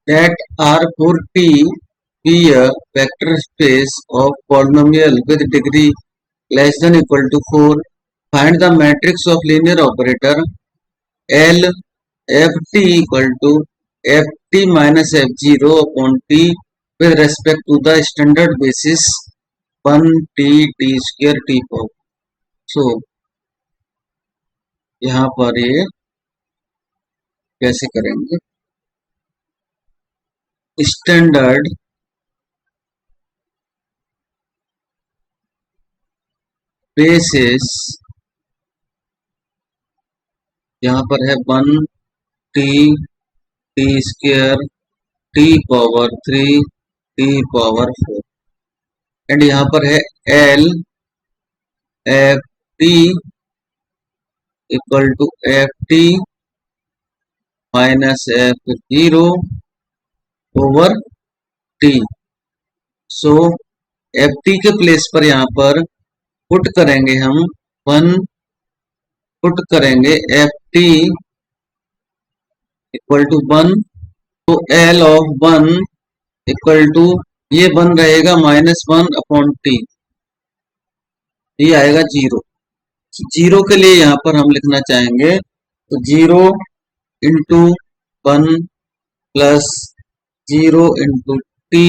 that R for T be a vector space of polynomial with degree less than equal to 4. Find the matrix of linear operator L ft equal to ft minus f0 upon t with respect to the standard basis 1 t square t power. So यहाँ पर ये कैसे करेंगे? Standard basis यहाँ पर है 1 T T square T power 3 T power 4 and यहाँ पर है L F T equal to F T minus F zero over T. So F T के प्लेस पर यहाँ पर पुट करेंगे हम 1, पुट करेंगे एफ टी इक्वल टू 1. तो एल ऑफ 1 इक्वल टू ये 1 रहेगा -1 अपॉन टी, ये आएगा 0. जीरो के लिए यहाँ पर हम लिखना चाहेंगे तो 0 into 1 plus 0 into T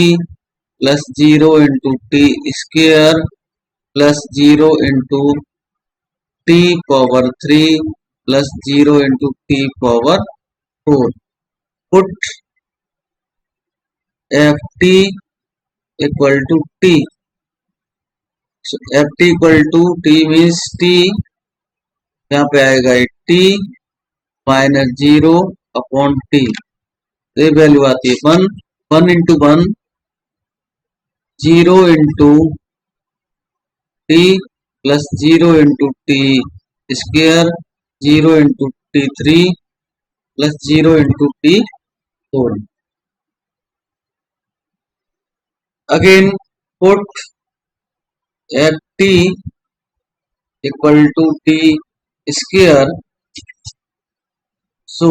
plus 0 into T square plus 0 into T power 3 plus 0 into T power 4. Put F T equal to T. So ft equal to T means T यहाँ पे आएगा 80 माइनस 0 अपॉन टी. ये value आती है 1. 1 into 1 0 into T plus 0 into T square 0 into T 3 plus 0 into t 4. Again put F T equal to t square. So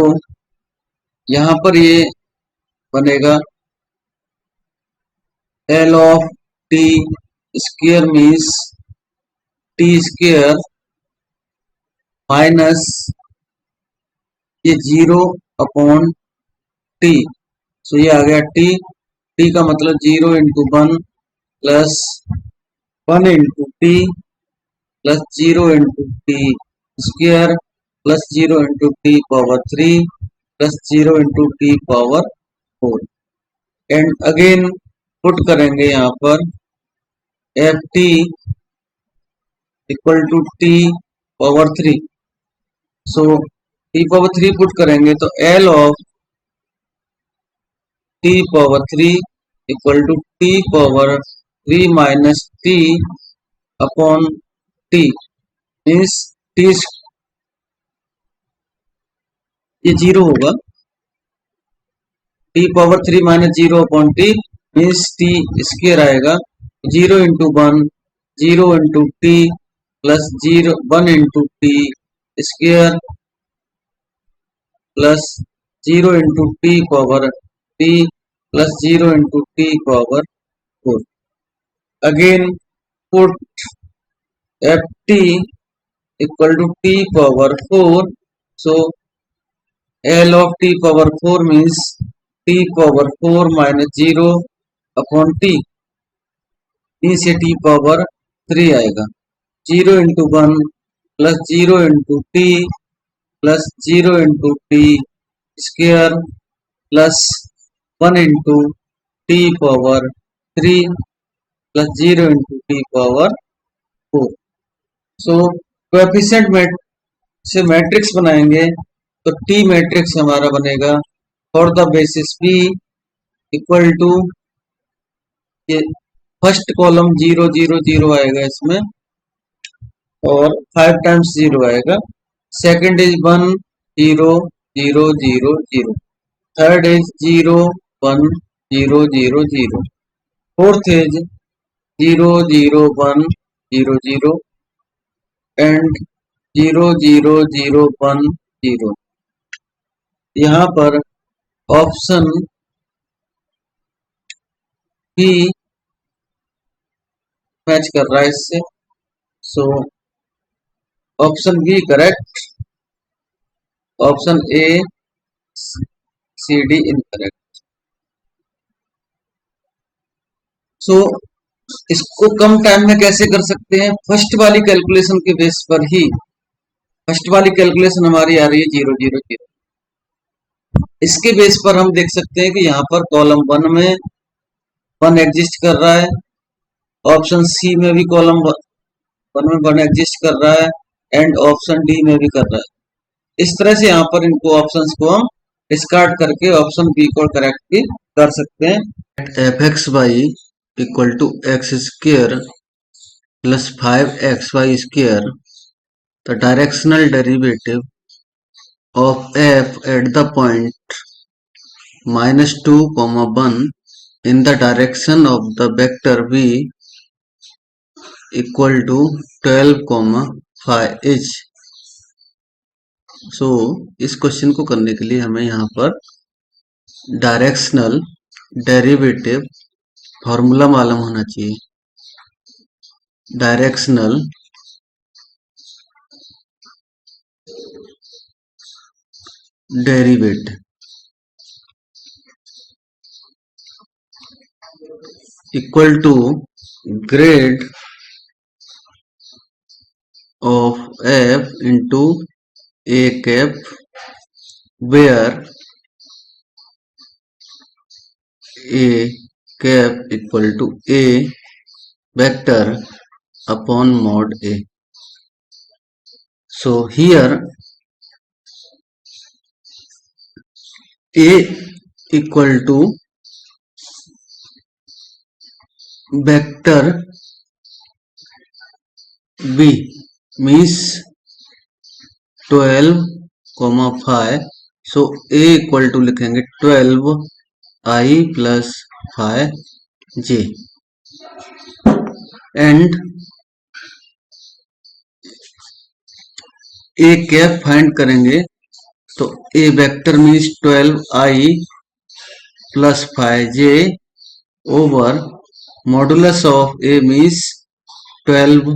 यहाँ पर ये बनेगा L of t square means t square minus ये 0 upon T. सो ये आ गया T. T का मतलब 0 into 1 plus 1 into T plus 0 into T square plus 0 into T power 3 plus 0 into T power 4. And again put करेंगे यहाँ पर F T equal to T power 3. So T power 3 put करेंगे तो L of T power 3 equal to T power 3 minus T upon T means T ये 0 होगा. T power 3 minus 0 upon T means t square आएगा. 0 into 1 0 into T plus 1 into T square plus 0 into T power t plus 0 into T power 4. Again put ft equal to t power 4. So L of t power 4 means t power 4 minus 0 upon t means ये t power 3 आएगा. 0 into 1 plus 0 into T plus 0 into T square plus 1 into T power 3 plus 0 into T power 4. So coefficient से matrix बनाएंगे तो T matrix हमारा बनेगा for the basis P equal to ये first column 0 0 0 आएगा इसमें और 5 टाइम्स 0 आएगा. Second is 1 0 0 0 0. Third is 0 1 0 0 0. Fourth is 0 0 1 0 0 and 0 0 0 1 0. यहाँ पर ऑप्शन बी मैच कर रहा है इससे। So option B correct, option ए सी डी इनकरेक्ट। सो इसको कम टाइम में कैसे कर सकते हैं? फर्स्ट वाली कैलकुलेशन के बेस पर ही, फर्स्ट वाली कैलकुलेशन हमारी आ रही है 0 0 0, इसके बेस पर हम देख सकते हैं कि यहाँ पर कॉलम 1 में 1 एग्जिस्ट कर रहा है, ऑप्शन सी में भी कॉलम 1 में 1 एग्जिस्ट कर रहा है, एंड ऑप्शन डी में भी कर रहा है। इस तरह से यहाँ पर इनको ऑप्शंस को हम डिस्कार्ड करके ऑप्शन बी को करेक्ट भी कर सकते हैं। F X Y equal to x square plus 5xy square, the directional derivative of f at the point -2, 1 in the direction of the vector v equal to 12, 5 is। सो इस question को करने के लिए हमें यहाँ पर डायरेक्शनल डेरिवेटिव फॉर्मूला मालूम होना चाहिए। Directional derivative equal to grade of f into a cap, where a cap equal to a vector upon mod a। So here a equal to vector b means 12, 5। So a equal to लिखेंगे 12i plus 5j, एंड a cap find करेंगे तो a vector means 12i plus 5j over modulus of a means 12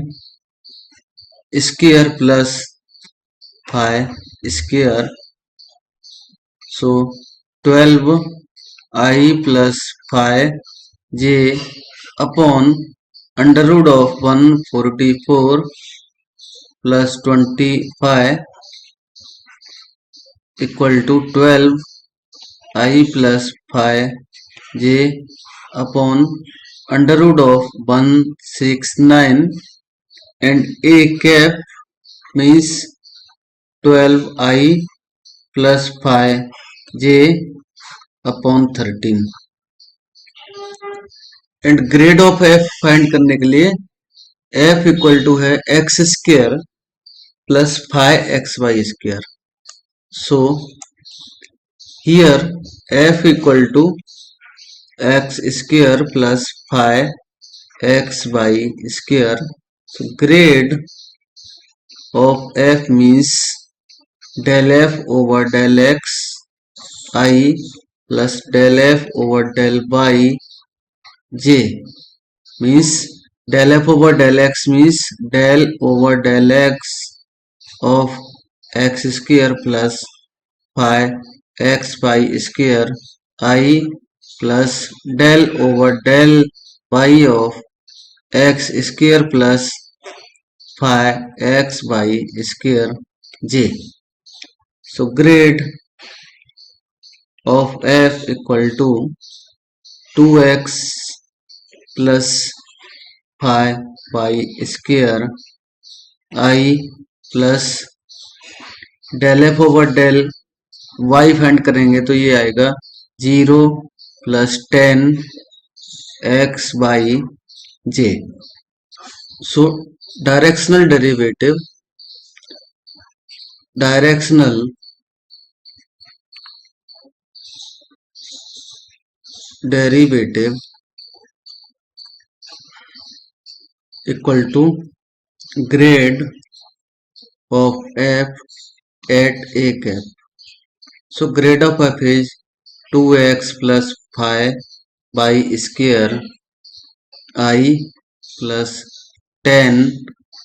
square plus 5 square. So 12i plus 5j upon under root of 144 plus 25 equal to 12i plus 5j upon under root of 169, and a cap means 12i plus 5j upon 13, and grade of f find करने के लिए f equal to है X square plus 5xy square. So here f equal to x square plus 5xy square. So grade of f means del f over del x I plus del f over del y j, means del f over del x means del over del x of x square plus 5xy square I plus del over del y of x square plus 5xy square j। So grade of f equal to 2x plus 5y square I plus del f over del y find करेंगे तो ये आएगा 0 plus 10 X by J. So directional derivative, directional derivative equal to grade of f at a cap। So grade of f is 2x plus 5 by square I plus 10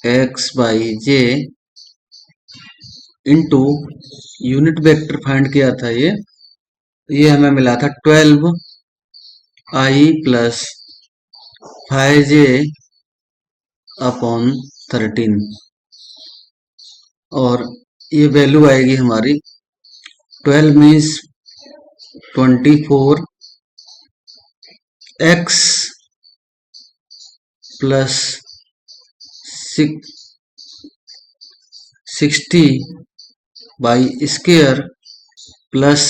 x by J into unit vector find किया था ये हमें मिला था 12 i plus 5j upon 13 और ये value आएगी हमारी 12 means 24 x plus 60 y square plus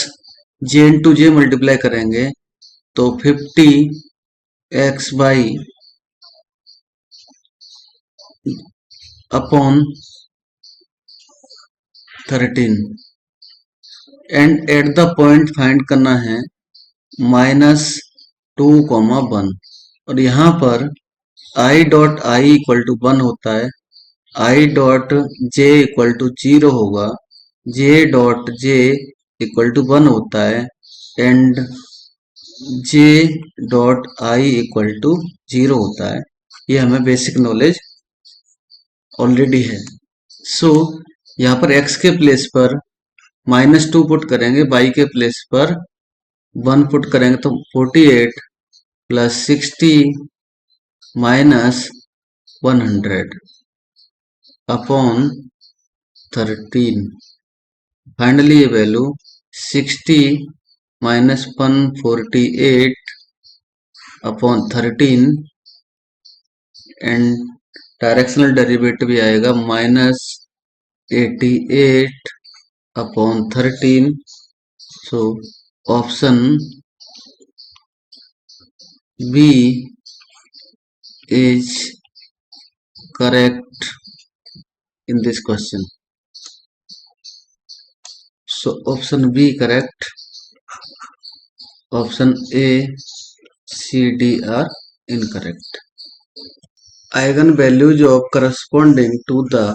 j into j multiply करेंगे तो 50 x y upon 13 and at the point find करना है -2, 1 और यहाँ पर i dot i equal to 1 होता है, i dot j equal to 0 होगा, j dot j equal to 1 होता है and j dot i equal to 0 होता है। ये हमें बेसिक नॉलेज ऑलरेडी है। सो यहाँ पर x के प्लेस पर -2 पुट करेंगे, y के प्लेस पर 1 पुट करेंगे तो 48 प्लस 60 माइनस 100 अपॉन 13। फाइनली ये value 60 minus 148 upon 13 and directional derivative भी आएगा -88 upon 13। So option b is correct in this question. So option B correct. Option A, C, D are incorrect. Eigenvalues of corresponding to the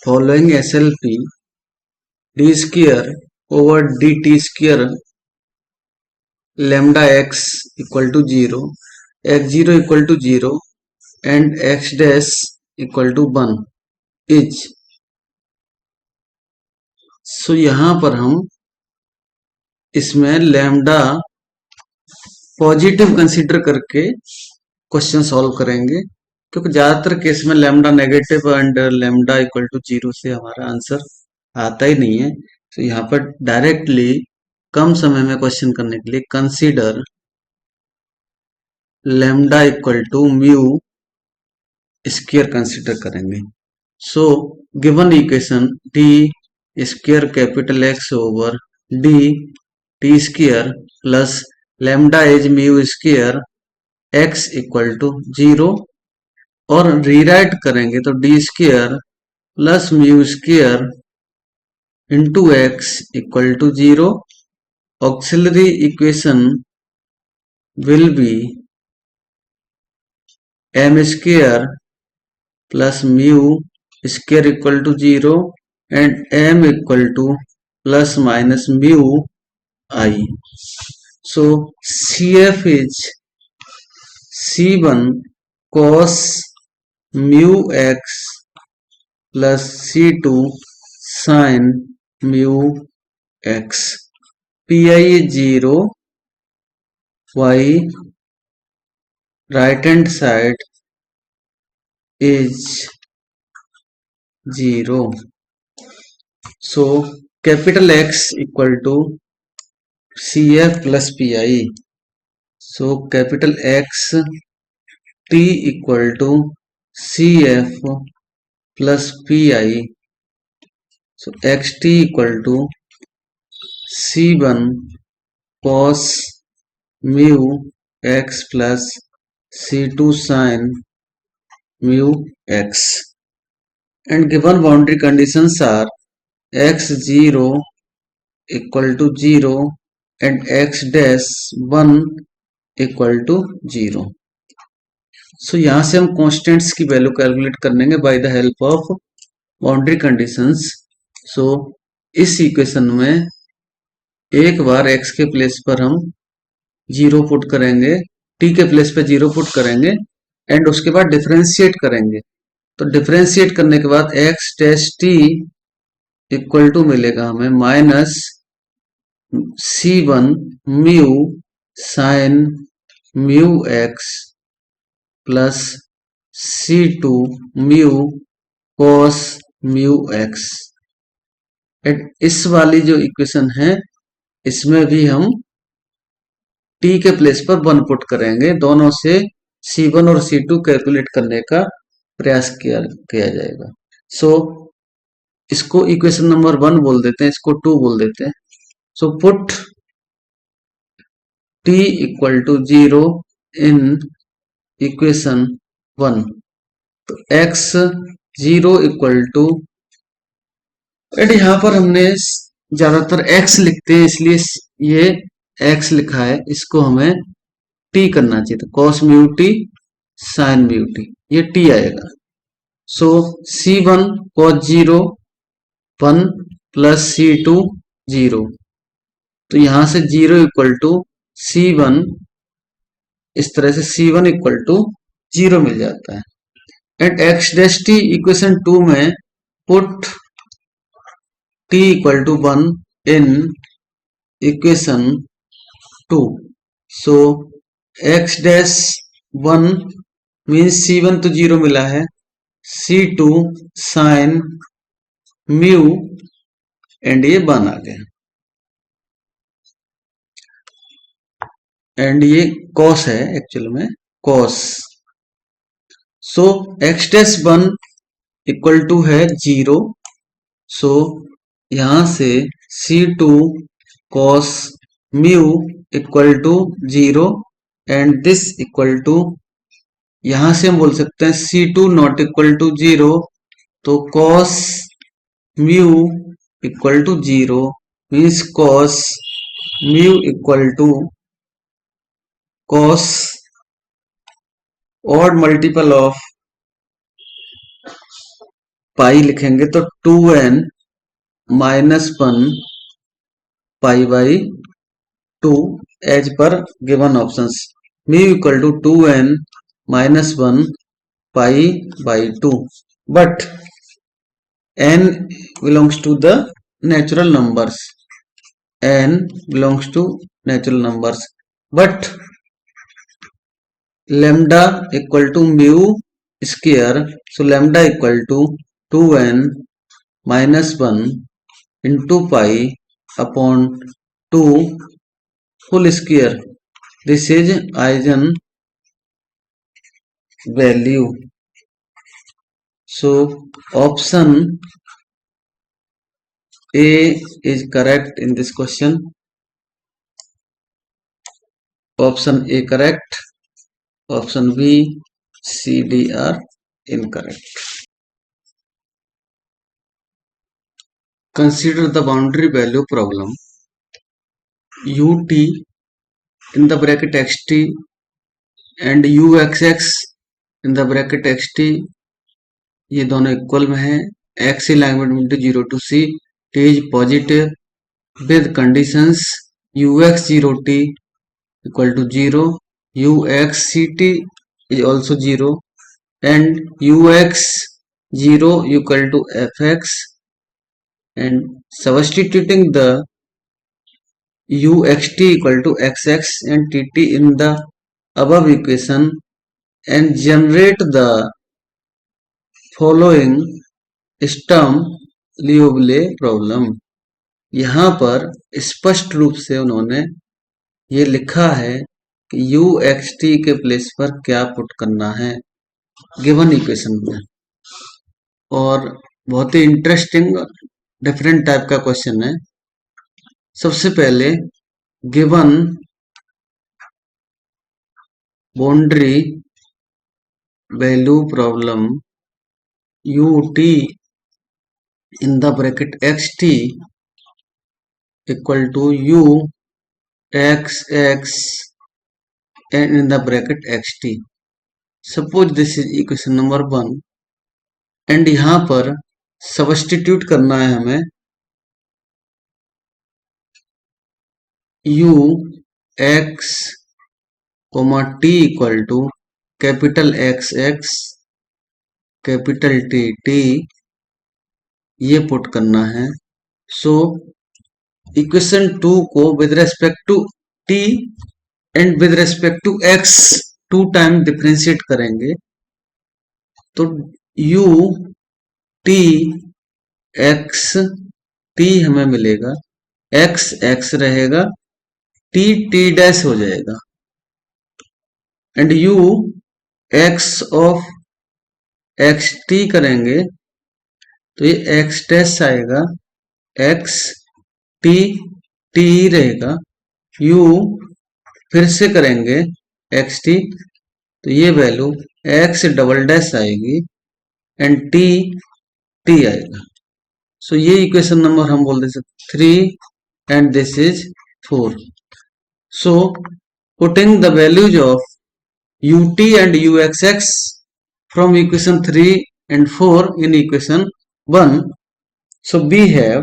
following SLP d square over dt square lambda x equal to 0, x0 equal to 0 and x dash equal to 1 is। So यहाँ पर हम इसमें lambda positive consider करके question solve करेंगे, क्योंकि ज्यादातर case में lambda negative and lambda equal to 0 से हमारा आंसर आता ही नहीं है। तो यहाँ पर डायरेक्टली कम समय में क्वेश्चन करने के लिए consider lambda equal to mu square consider करेंगे। So given equation d square capital x over d t square plus lambda is mu square x equal to 0 और रीराइट करेंगे तो d square plus mu square into x equal to 0। Auxiliary equation will be m square plus mu square equal to 0 and m equal to plus minus mu I. So CF is C1 cos mu x plus C2 sin mu x. PI is 0, y right hand side is 0. So capital X equal to CF plus PI. So capital X T equal to CF plus PI. So XT equal to C1 cos mu X plus C2 sin mu X. And given boundary conditions are x0 equal to 0 and x dash 1 equal to 0. So यहाँ से हम constants की value calculate कर लेंगे by the help of boundary conditions. So इस equation में एक बार x के प्लेस पर हम जीरो पुट करेंगे, टी के प्लेस पे जीरो पुट करेंगे एंड उसके बाद डिफरेंशिएट करेंगे। तो डिफरेंशिएट करने के बाद x dash t equal to मिलेगा हमें minus c one mu sine mu x plus c two mu cos mu x. And इस वाली जो इक्वेशन है इसमें भी हम टी के प्लेस पर वन पुट करेंगे, दोनों से C1 और C2 कैलकुलेट करने का प्रयास किया किया जाएगा। सो इसको इक्वेशन नंबर 1 बोल देते हैं, इसको 2 बोल देते हैं। So put t equal to 0 in equation 1। तो x 0 इक्वल टू, एंड यहाँ पर हमने ज्यादातर x लिखते हैं इसलिए ये x लिखा है, इसको हमें t करना चाहिए। तो cos mu t sin mu t, ये t आएगा। सो C1 cos 0 1 प्लस C2 0। तो यहां से 0 इक्वल टू C1, इस तरह से C1 इक्वल टू 0 मिल जाता है। And x dash t equation 2 में put t equal to 1 in equation 2। So x dash 1 means C1 तो 0 मिला है, C2 साइन म्यू एंड ये 1 आ गया, एंड ये कॉस है एक्चुअल में, cos. So x dash 1 equal to है 0। सो यहां से C2 cos mu equal to 0 and this equal to, यहां से हम बोल सकते हैं C2 नॉट इक्वल टू 0, तो cos mu equal to 0 means cos mu equal to cos और मल्टीपल ऑफ पाई लिखेंगे तो 2n minus 1 pi by 2 as पर given options. Mu equal to 2n minus 1 pi by 2, but n belongs to the natural numbers, n belongs to natural numbers, but lambda equal to mu square, so lambda equal to 2n minus 1 into pi upon 2 whole square. This is eigen value. So option A is correct in this question. Option A correct. Option B, C, D are incorrect. Consider the boundary value problem. Ut in the bracket xt and uxx in the bracket xt, ये दोनों equal में है। x alignment 0 to c, t is positive with conditions ux 0t equal to 0, ux ct is also 0 and ux 0 equal to fx, and substituting the uxt equal to xx and tt in the above equation and generate the following Sturm Liouville problem. यहाँ पर स्पष्ट रूप से उन्होंने ये लिखा है कि uxt के प्लेस पर क्या पुट करना है गिवन इक्वेशन में, और बहुत ही इंटरेस्टिंग डिफरेंट टाइप का क्वेश्चन है। सबसे पहले given boundary value problem ut in the bracket xt equal to u x x and in the bracket xt. Suppose this is equation number 1 and यहाँ पर substitute करना है हमें u x comma t equal to capital x x capital t t, ये put करना है। So equation 2 को with respect to t and with respect to x two time differentiate करेंगे तो u टी एक्स टी हमें मिलेगा, x x रहेगा, t t dash हो जाएगा and u x of x t करेंगे तो ये एक्स डैश आएगा, एक्स टी टी रहेगा, u फिर से करेंगे एक्स टी तो ये वैल्यू एक्स डबल डैश आएगी एंड टी टी आएगा। सो ये इक्वेशन नंबर हम बोल दे सकते 3 and this is 4। So putting the values of ut and uxx from equation 3 and 4 in equation 1, so we have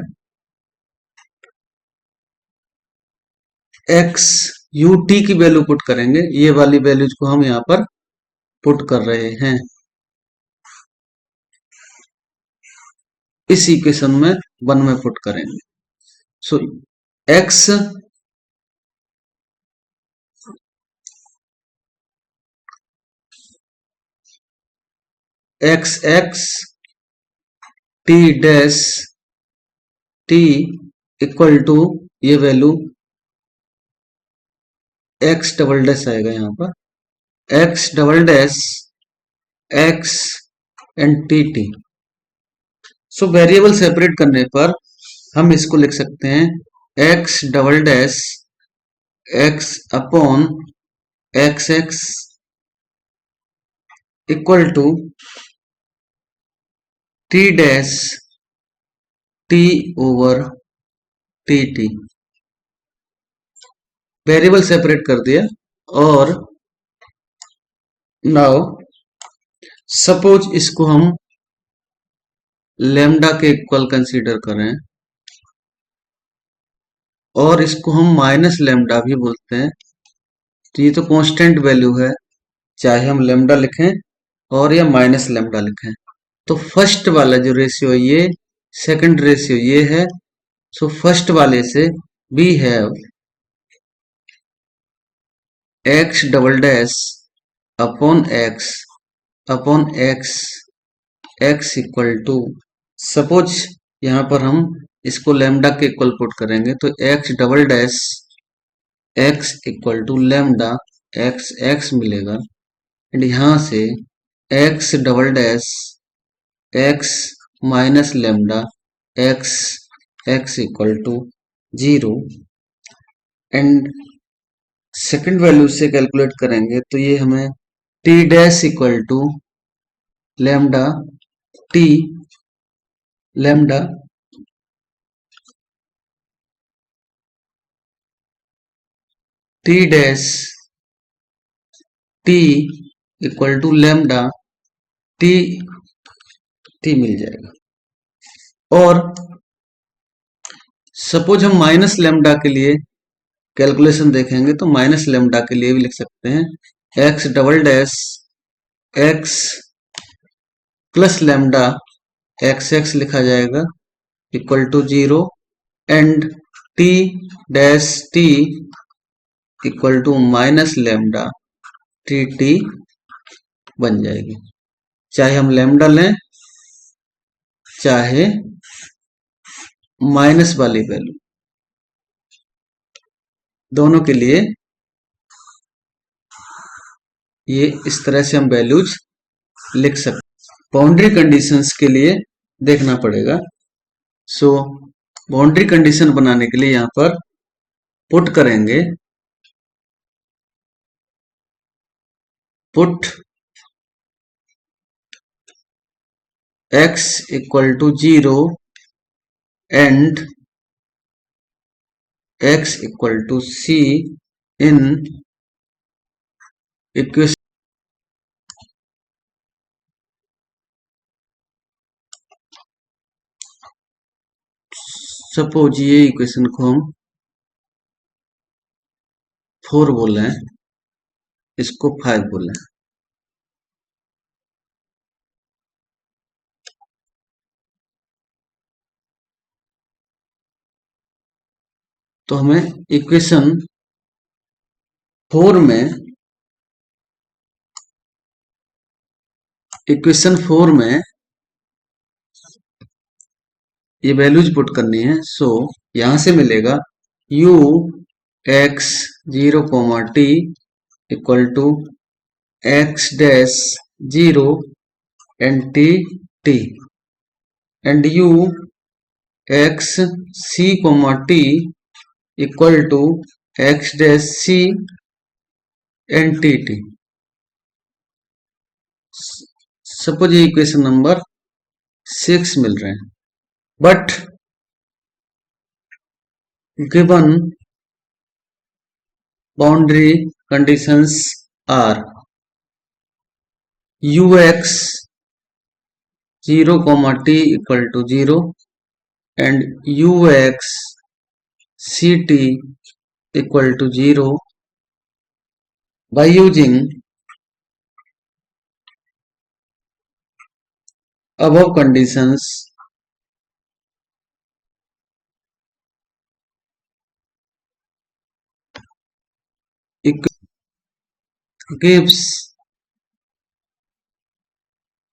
x ut की value put करेंगे, ये वाली वैल्यूज को हम यहाँ पर पुट कर रहे हैं इस इक्वेशन में 1 में पुट करेंगे। So x x x t dash t equal to ये वैल्यू एक्स डबल डैश आएगा यहाँ पर, x double dash x and t t. So variable separate करने पर हम इसको लिख सकते हैं x double dash x upon x x equal to t dash t over t t. Variable separate कर दिया और नाउ सपोज इसको हम लेमडा के इक्वल कंसीडर करें और इसको हम माइनस लेमडा भी बोलते हैं तो ये तो कांस्टेंट वैल्यू है, चाहे हम लेमडा लिखें और या माइनस लेमडा लिखें। तो फर्स्ट वाला जो रेशियो है ये, सेकंड रेशियो ये है। सो फर्स्ट वाले से we have x double dash upon x x equal to, suppose यहाँ पर हम इसको लेमडा के इक्वल पुट करेंगे तो x double dash x equal to lambda x x मिलेगा एंड यहाँ से x double dash x minus lambda x x equal to 0 and second value से कैलकुलेट करेंगे तो ये हमें t dash equal to lambda t lambda t dash t equal to lambda t t मिल जाएगा। और सपोज हम माइनस लेमडा के लिए कैलकुलेशन देखेंगे तो माइनस लेमडा के लिए भी लिख सकते हैं x double dash x plus lambda x x लिखा जाएगा equal to 0 and t dash t equal to minus lambda t t बन जाएगी, चाहे हम लेमडा लें चाहे माइनस वाली वैल्यू, दोनों के लिए ये इस तरह से हम वैल्यूज लिख सकते। बाउंड्री कंडीशंस के लिए देखना पड़ेगा। सो बाउंड्री कंडीशन बनाने के लिए यहां पर पुट करेंगे put x equal to 0 and x equal to c in equation. Suppose ये इक्वेशन को हम 4 बोल रहे हैं इसको 5 बोले। तो हमें इक्वेशन 4 में ये वैल्यूज पुट करनी है। सो यहां से मिलेगा u x 0, t equal to x dash 0 and t and u x c, t equal to x dash c and t। Suppose ये इक्वेशन नंबर 6 मिल रहे हैं, but given boundary conditions are ux 0, t equal to 0 and ux ct equal to 0 by using above conditions. It gives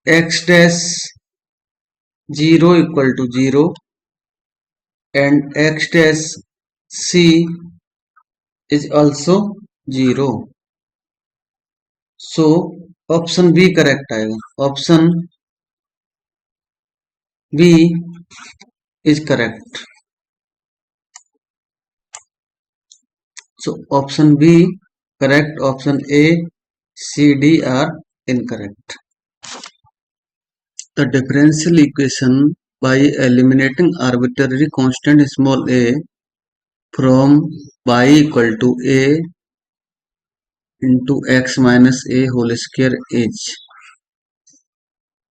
x dash 0 equal to 0 and x dash c is also 0. So option B correct आएगा. Option B is correct. So option B correct, option A, C, D are incorrect. The differential equation by eliminating arbitrary constant small a from y equal to a into x minus a whole square is.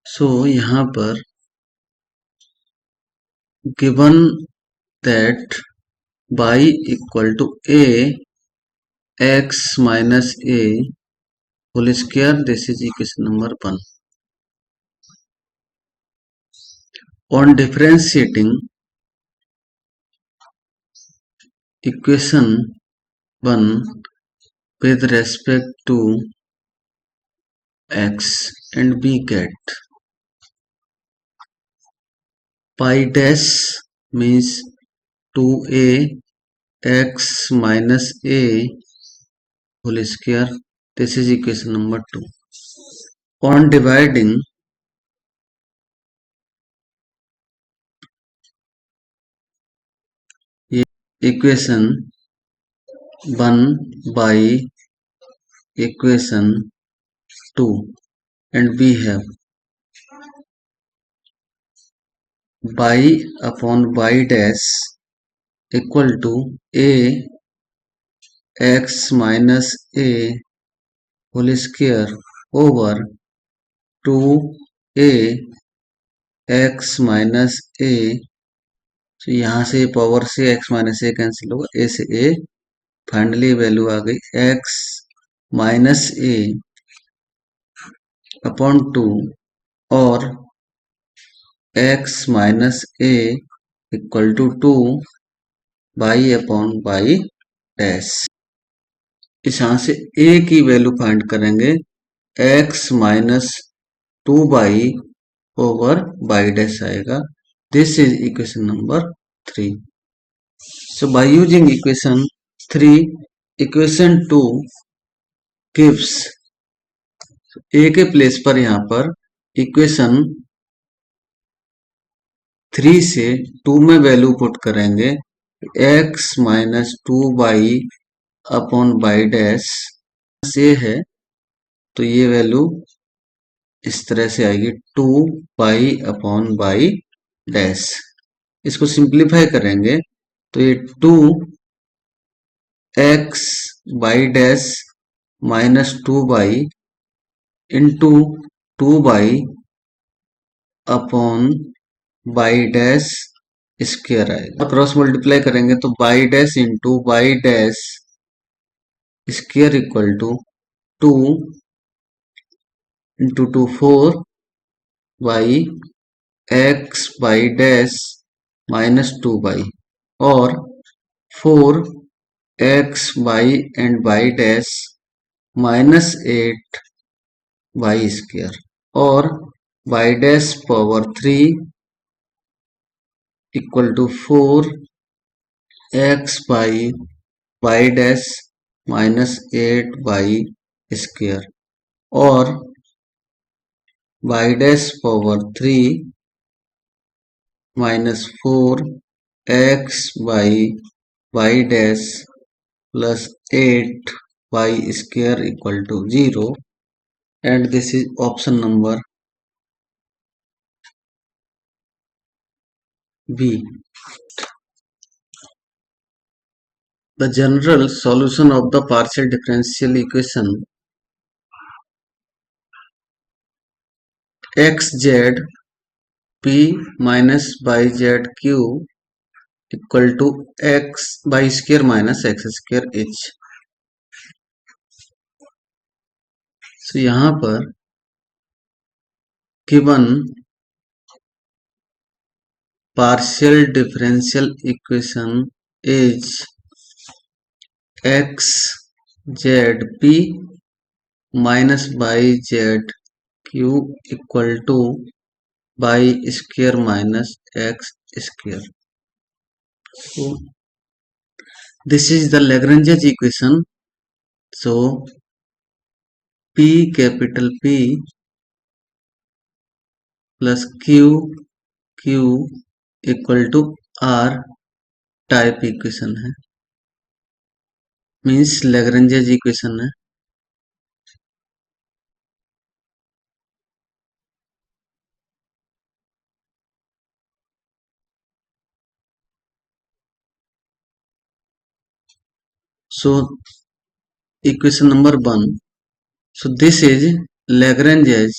So यहाँ पर given that y equal to a x minus a whole square, this is equation number 1. On differentiating equation 1 with respect to x and we get pi dash means 2a x minus a whole square. This is equation number 2. On dividing equation 1 by equation 2 and we have y upon y dash equal to a x minus a whole square over 2a x minus a. तो यहाँ से power से x minus a cancel होगा, a से a, finally value आ गई x minus a upon 2 और x minus a equal to 2 y upon y dash. इस यहाँ से a की वैल्यू फाइंड करेंगे, x minus 2 y over y dash आएगा. This is equation number 3. So by using equation 3, equation 2 gives a के place पर यहाँ पर इक्वेशन 3 से 2 में वैल्यू पुट करेंगे, x minus 2 y upon y dash से है तो ये वैल्यू इस तरह से आएगी 2 बाई अपॉन बाई डैश. इसको सिंप्लीफाई करेंगे तो ये 2 x y dash minus 2 y into 2 y upon y dash square आएगा. क्रॉस मल्टीप्लाई करेंगे तो y dash into y dash square equal to two into two four y x y dash minus two y और four x y and y dash minus eight y square और y dash power three equal to four x y y dash minus eight y square और y dash power three minus four x y dash plus eight y square equal to 0 and this is option number B. The general solution of the partial differential equation xz p minus yz q equal to x y square minus x square h. So यहाँ पर given partial differential equation is x z p minus y z q equal to y square minus x square. So this is the Lagrange equation. So p capital P plus q equal to r type equation है, means Lagrange equation है. So equation number 1. So this is Lagrange's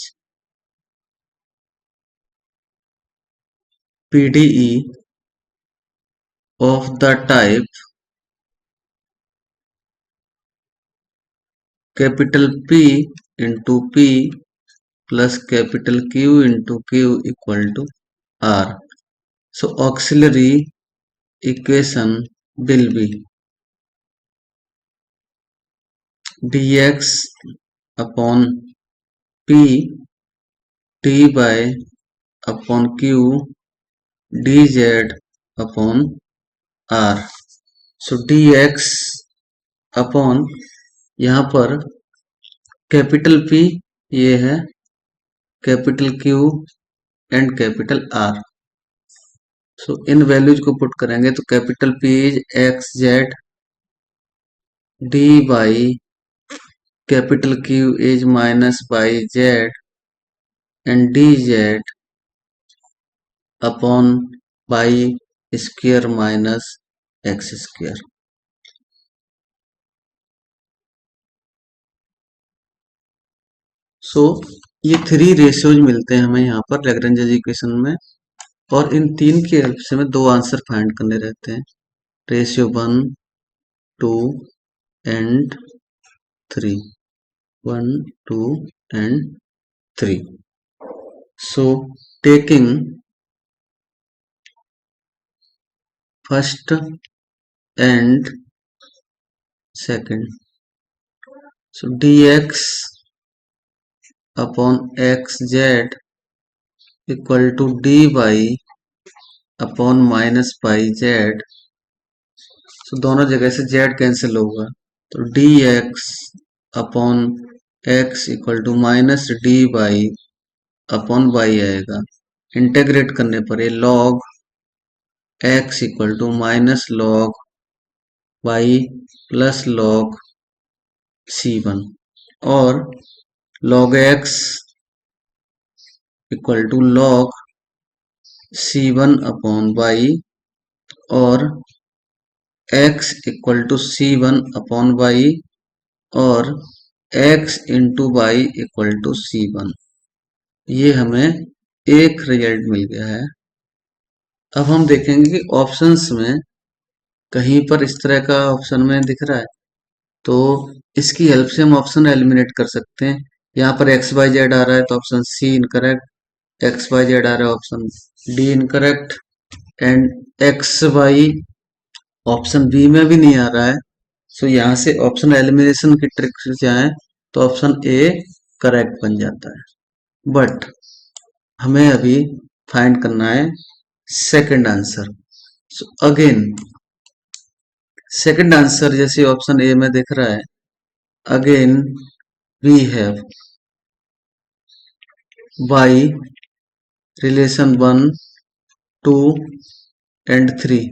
PDE of the type capital P into P plus capital Q into Q equal to R. So auxiliary equation will be dx upon P d by upon Q dz upon R. So dx upon यहाँ पर capital P ये है, capital Q and capital R. So इन values को put करेंगे तो capital P is x z d y capital Q is minus y z and d z upon y square minus x square. So ये three ratios मिलते हैं हमें यहाँ पर लैग्रेंज इक्वेशन में और इन तीन के हेल्प से हमें दो आंसर फाइंड करने रहते हैं, ratio 1 2 and 3 1 2 and 3. So taking first and second, so dx upon xz equal to dy upon minus by z. So दोनों जगह से z कैंसिल होगा तो dx upon x equal to minus d y upon y आएगा. Integrate करने पर ये log x equal to minus log y plus log c1 और log x equal to log c1 upon y और x equal to c1 upon y और x into y equal to c1. ये हमें एक result मिल गया है. अब हम देखेंगे कि ऑप्शंस में कहीं पर इस तरह का ऑप्शन में दिख रहा है तो इसकी हेल्प से हम ऑप्शन एलिमिनेट कर सकते हैं। यहाँ पर एक्स वाई जेड आ रहा है तो option C incorrect, x y z आ रहा है option D incorrect, and x y option B में भी नहीं आ रहा है। सो यहाँ से ऑप्शन एलिमिनेशन की ट्रिक से जाए तो ऑप्शन ए करेक्ट बन जाता है। बट हमें अभी फाइंड करना है second answer. So again second answer जैसे ऑप्शन ए में दिख रहा है, again we have y relation 1, 2 and 3।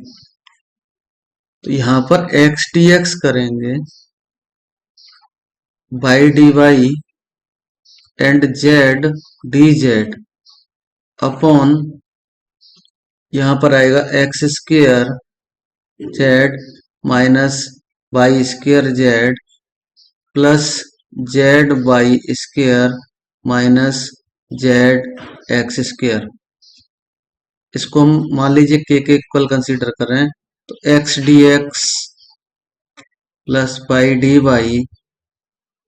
तो यहाँ पर x dx करेंगे, y dy and z dz upon यहाँ पर आएगा X square Z minus Y square Z plus Z Y square minus Z X square. इसको हम मान लीजिए के इक्वल कंसीडर करें तो X D X plus Y d y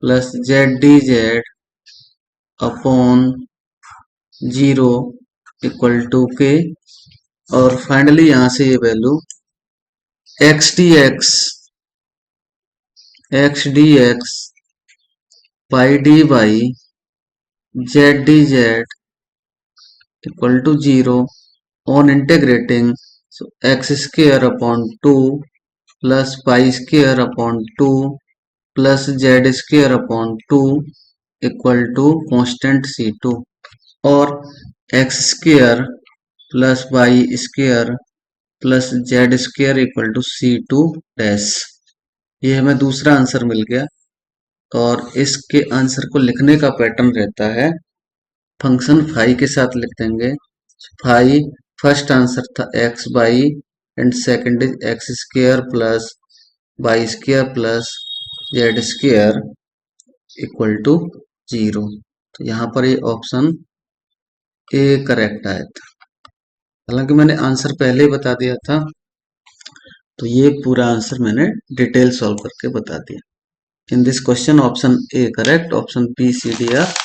plus z d z upon 0 equal to k. और finally यहां से ये value x D x y d y z d z equal to 0 on integrating, so x square upon 2 plus y square upon 2 plus z square upon 2 equal to constant c2 और x square plus y square plus z square equal to c2 dash. ये हमें दूसरा answer मिल गया। और इसके answer को लिखने का पैटर्न रहता है, फंक्शन फाई के साथ लिख देंगे। फाई फर्स्ट आंसर था x y and second is x square plus y square plus z square equal to 0। तो यहाँ पर ये ऑप्शन ए करेक्ट आया था। हालांकि मैंने आंसर पहले ही बता दिया था, तो ये पूरा आंसर मैंने डिटेल सॉल्व करके बता दिया। In this question option A correct, option B C D are.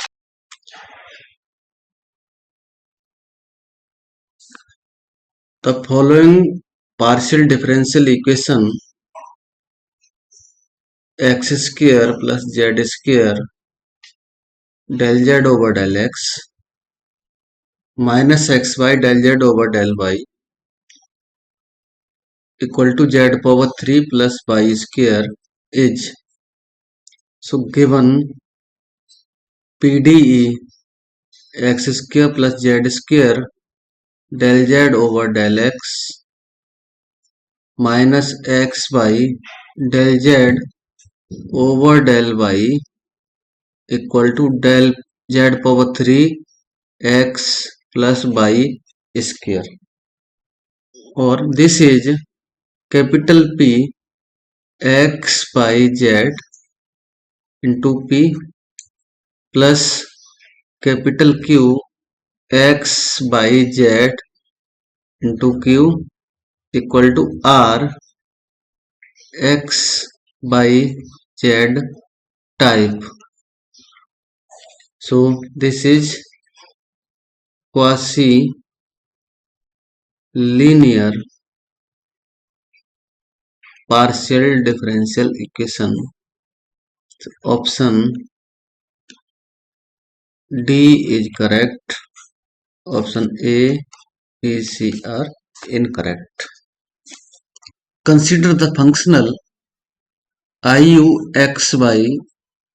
The following partial differential equation x square plus z square del z over del x minus xy del z over del y equal to z power 3 plus y square is, so given PDE x square plus z square del z over del x minus xy del z over del y equal to del z power 3 x plus y square, और this is capital P x by z into P plus capital Q x by z into Q equal to R x by z type. So this is quasi linear partial differential equation. So option D is correct, option A, B, C are incorrect. Consider the functional iuxy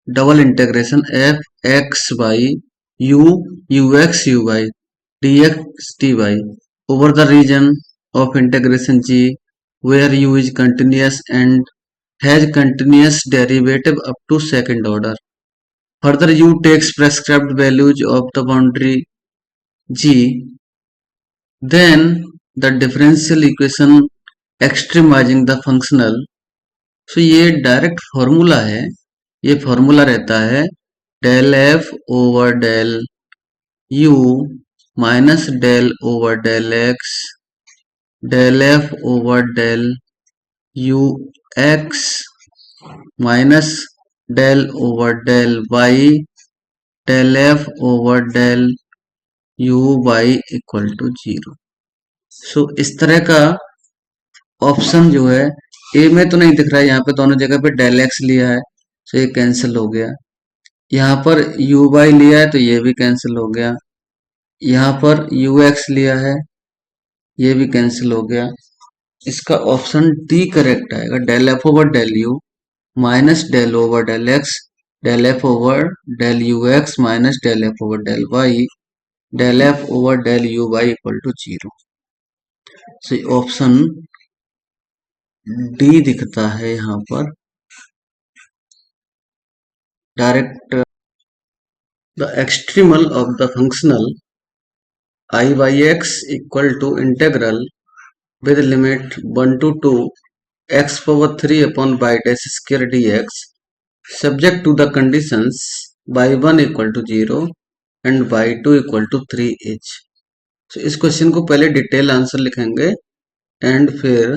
double integration f x y u ux uy dx dy over the region of integration g where u is continuous and has continuous derivative up to second order. Further, u takes prescribed values of the boundary g, then the differential equation extremizing the functional. So ये direct formula है, ये formula रहता है del f over del u minus del over del x del f over del u x minus del over del y del f over del u y equal to 0। So इस तरह का option जो है ए में तो नहीं दिख रहा है, यहाँ पे दोनों जगह पे डेल एक्स लिया है, सो ये कैंसिल हो गया। यहाँ पर यू वाई लिया है तो ये भी कैंसिल हो गया। यहाँ पर यू एक्स लिया है, ये भी कैंसिल हो गया। इसका ऑप्शन डी करेक्ट आएगा, del f over del u minus del over del x del f over del u x minus del f over del y del f over del u y equal to 0। So option D दिखता है यहाँ पर direct. The extremal of the functional I by x equal to integral with limit 1 to 2 x power 3 upon y dash square dx subject to the conditions y1 equal to 0 and y2 equal to 3 h। so इस question को पहले detail answer लिखेंगे and फिर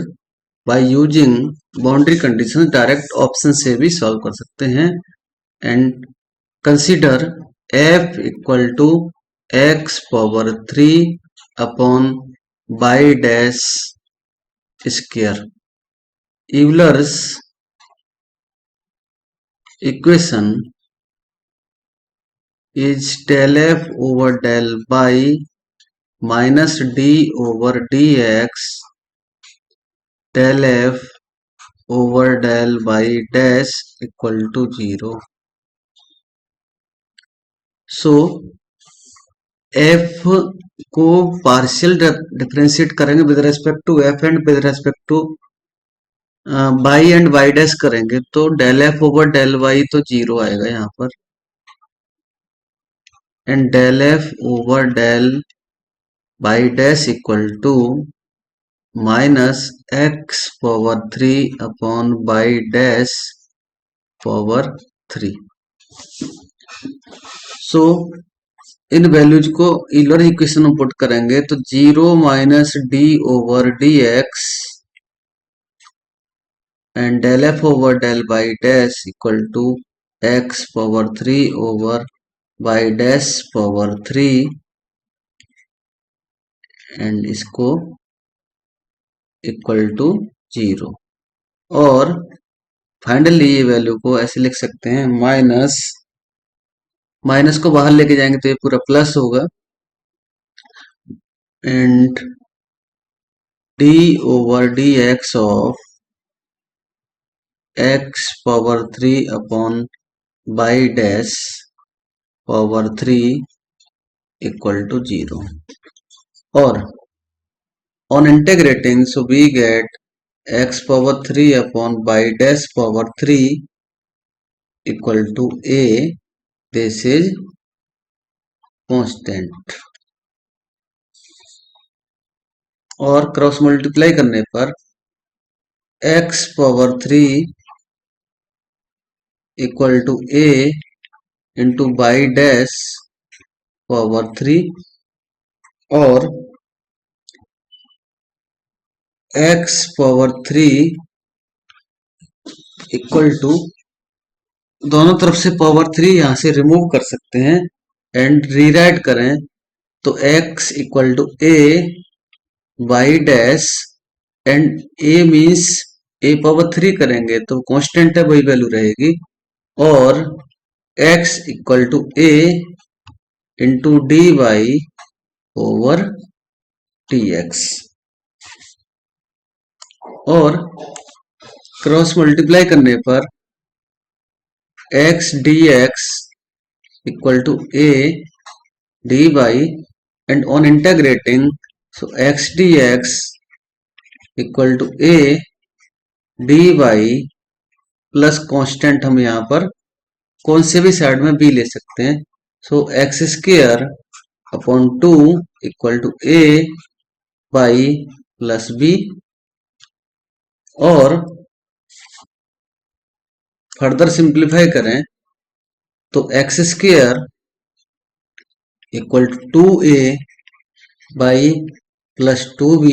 by using boundary condition direct option से भी solve कर सकते हैं। And consider f equal to x power 3 upon y dash square. Euler's equation is del f over del y minus d over dx del f over del y dash equal to 0। So f को partial differentiate करेंगे with respect to f and with respect to y and y dash करेंगे तो del f over del y तो 0 आएगा यहाँ पर, and del f over del y dash equal to minus x power 3 upon y dash power 3। So इन values को Euler equation में put करेंगे तो 0 minus d over d x and del f over del y dash equal to x power 3 over y dash power 3 and इसको equal to 0। और finally ये value को ऐसे लिख सकते हैं, माइनस माइनस को बाहर लेके जाएंगे तो ये पूरा प्लस होगा and d over d x of x power 3 upon y dash power 3 equal to 0। और on integrating so we get x power 3 upon y dash power 3 equal to a, this is constant. और cross multiply करने पर x power 3 equal to a into y dash power 3 और x power 3 equal to दोनों तरफ से power 3 यहां से remove कर सकते हैं एंड रीराइट करें तो x equal to a y dash and a means a power 3 करेंगे तो कांस्टेंट है वही वैल्यू रहेगी और x equal to a into d y over t x. और क्रॉस मल्टीप्लाई करने पर x d x equal to a d y and on integrating so x d x equal to a d y plus constant हम यहाँ पर कौन से भी side में b ले सकते हैं। So x square upon 2 equal to a y plus b। और फर्दर सिंप्लीफाई करें तो x square equal to 2a y plus 2b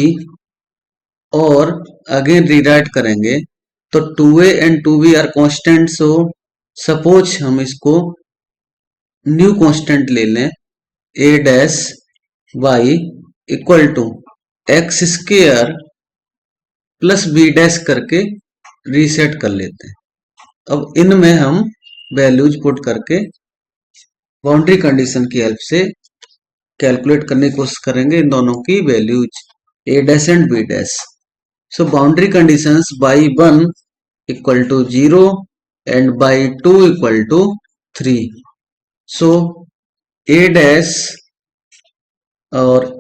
और अगेन रीराइट करेंगे तो 2a and 2b are constant, so suppose हम इसको न्यू कांस्टेंट ले लें, a dash y equal to x square plus b dash करके रीसेट कर लेते हैं। अब इनमें हम वैल्यूज पुट करके बाउंड्री कंडीशन की हेल्प से कैलकुलेट करने की कोशिश करेंगे इन दोनों की values a dash and b dash. So boundary conditions y 1 equal to 0 and y 2 equal to 3। So a dash और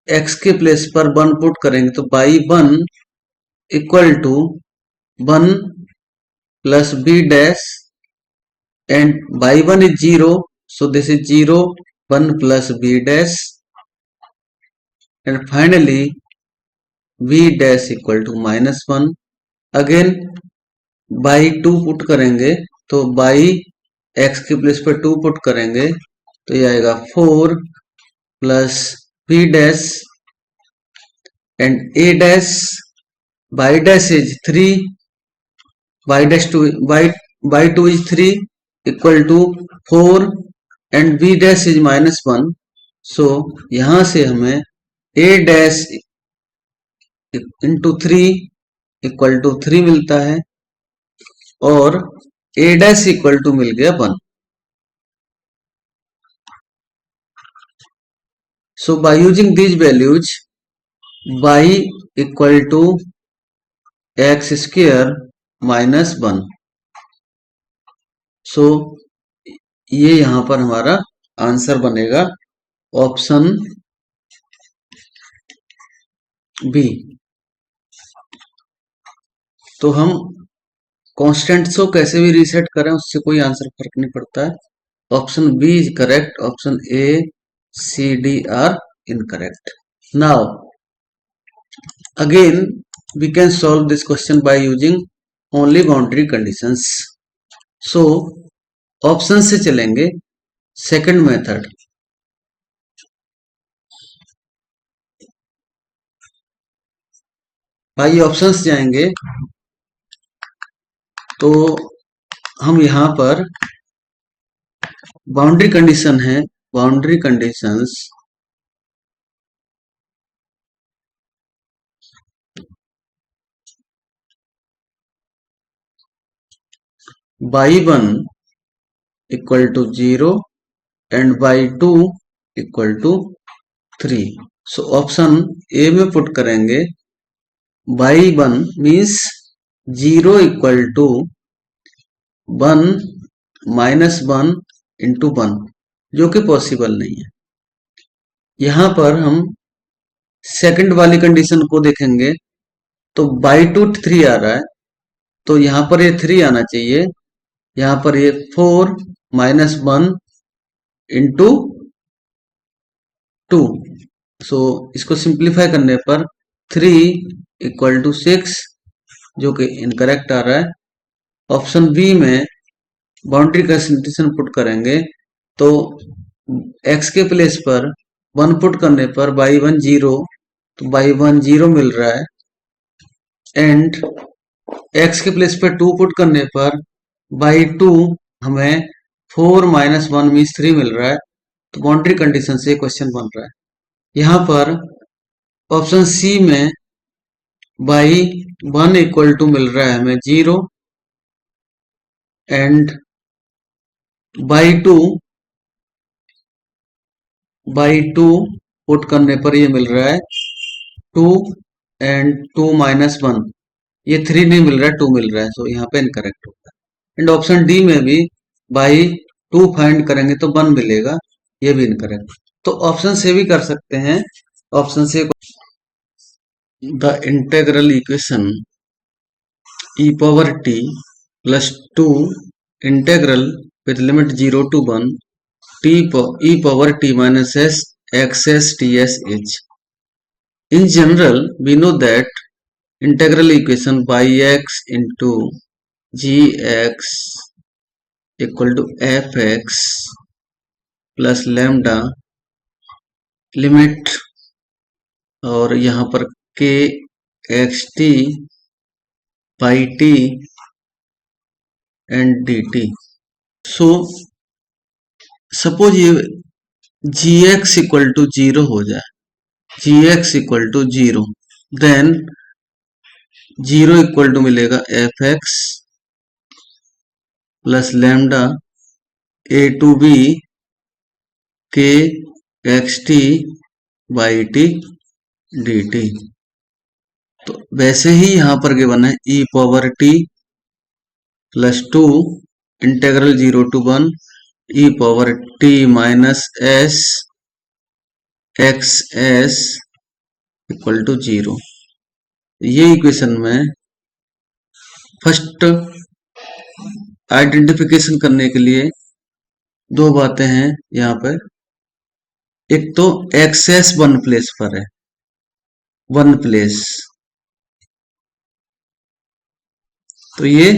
x के प्लेस पर 1 पुट करेंगे तो y 1 equal to 1 plus b dash and by 1 is 0, so this is 0 1 plus b dash, and finally b dash equal to minus 1। again by 2 put करेंगे तो by x के place पर 2 put करेंगे तो ये आएगा 4 plus b dash and a dash by dash is 3, by dash 2 by 2 is 3 equal to 4 and b dash is minus 1। सो यहां से हमें a dash into 3 equal to 3 मिलता है और a डैश इक्वल टू मिल गया 1। So by using these values y equal to x square minus 1। So ये यहां पर हमारा आंसर बनेगा ऑप्शन बी। तो हम कॉन्स्टेंट्स को कैसे भी रीसेट करें उससे कोई आंसर फर्क नहीं पड़ता है। Option B is correct, option A C D are incorrect. Now again we can solve this question by using only boundary conditions. So option से चलेंगे सेकंड मेथड। आइए ऑप्शंस जाएंगे तो हम यहां पर बाउंड्री कंडीशन है, boundary conditions y 1 equal to 0 and y 2 equal to 3। So option ए में पुट करेंगे y 1 means 0 equal to 1 minus 1 into 1, जो कि पॉसिबल नहीं है। यहां पर हम सेकंड वाली कंडीशन को देखेंगे तो बाई 2 3 आ रहा है तो यहां पर ये 3 आना चाहिए, यहां पर ये 4 माइनस 1 इंटू 2। सो इसको सिंप्लीफाई करने पर 3 इक्वल टू 6, जो कि इनकरेक्ट आ रहा है। ऑप्शन बी में बाउंड्री कंडीशन पुट करेंगे तो x के प्लेस पर 1 पुट करने पर बाई 1 0, तो बाई 1 0 मिल रहा है एंड x के प्लेस पर 2 पुट करने पर बाई 2 हमें 4 माइनस 1 मीन्स 3 मिल रहा है। तो बाउंड्री कंडीशन से क्वेश्चन बन रहा है। यहां पर ऑप्शन सी में बाई 1 इक्वल टू मिल रहा है हमें 0 एंड बाई 2 पुट करने पर ये मिल रहा है 2 एंड 2 माइनस 1, ये 3 नहीं मिल रहा है 2 मिल रहा है। सो यहाँ पे इनकरेक्ट होगा। एंड ऑप्शन डी में भी बाई 2 फाइंड करेंगे तो 1 मिलेगा, ये भी इनकरेक्ट। तो ऑप्शन से भी कर सकते हैं। ऑप्शन से the integral equation e power t plus 2 integral with limit 0 to 1 e power t minus s xs ts is. In general, we know that integral equation by x into gx equal to fx plus lambda limit और यहाँ पर k xt by t and dt. So suppose ये gx equal to 0 हो जाए, gx equal to 0, then 0 equal to मिलेगा fx plus lambda a to b के x t y t d t. तो वैसे ही यहां पर गिवन है e power t plus 2 integral 0 to 1 e power t minus s x s equal to 0। ये equation में फर्स्ट आइडेंटिफिकेशन करने के लिए दो बातें हैं यहाँ पर। एक तो एक्सेस वन प्लेस पर है, वन प्लेस, तो ये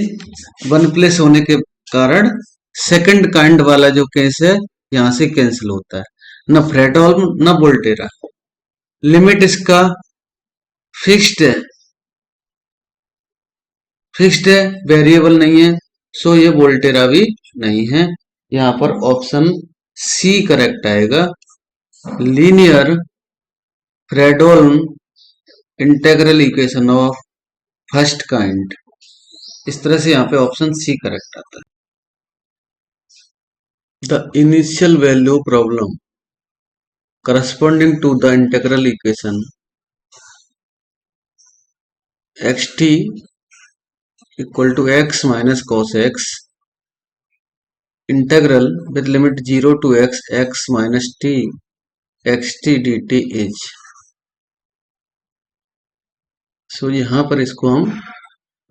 वन प्लेस होने के कारण सेकंड काइंड वाला जो केस है यहां से कैंसिल होता है, ना फ्रेडहोल्म ना वोल्टेरा। लिमिट इसका फिक्स्ड है, फिक्स्ड है, वेरिएबल नहीं है, सो ये वोल्टेरा भी नहीं है। यहां पर ऑप्शन सी करेक्ट आएगा, linear Fredholm integral equation of first kind. इस तरह से यहाँ पे ऑप्शन सी करेक्ट आता है। The initial value problem corresponding to the integral equation xt equal to x minus cos x integral with limit 0 to x x minus t xt dt is। So यहाँ पर इसको हम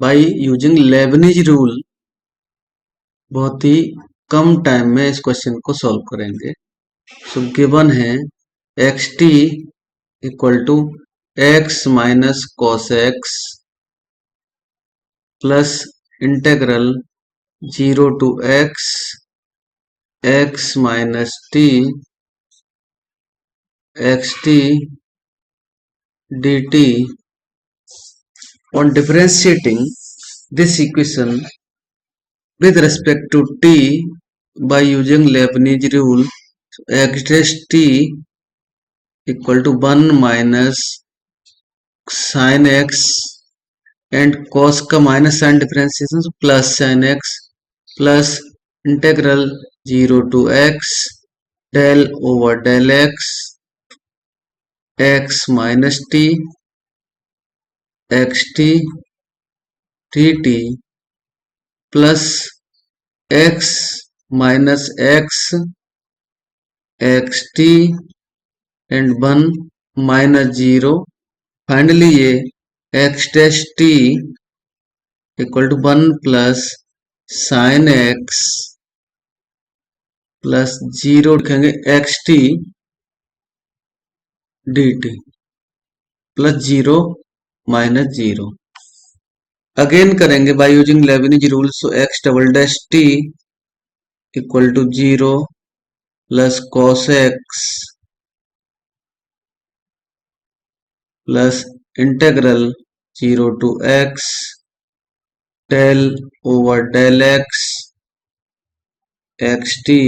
by using Leibniz rule बहुत ही कम time में इस question को solve करेंगे। So given है x T equal to x minus cos x plus integral 0 to x x minus t x t d t. On differentiating this equation with respect to t by using Leibniz rule, x dash t equal to 1 minus sin x and cos का minus sign differentiation plus sin x plus integral 0 to x del over del x x minus t x t t t plus x minus x x t and 1 minus 0। Finally ये x dash t equal to 1 plus sine x plus 0 लिखेंगे x t d t plus 0 minus 0। Again करेंगे by using Leibniz rule, so x double dash t equal to 0 plus cos x plus integral 0 to x del over del x x t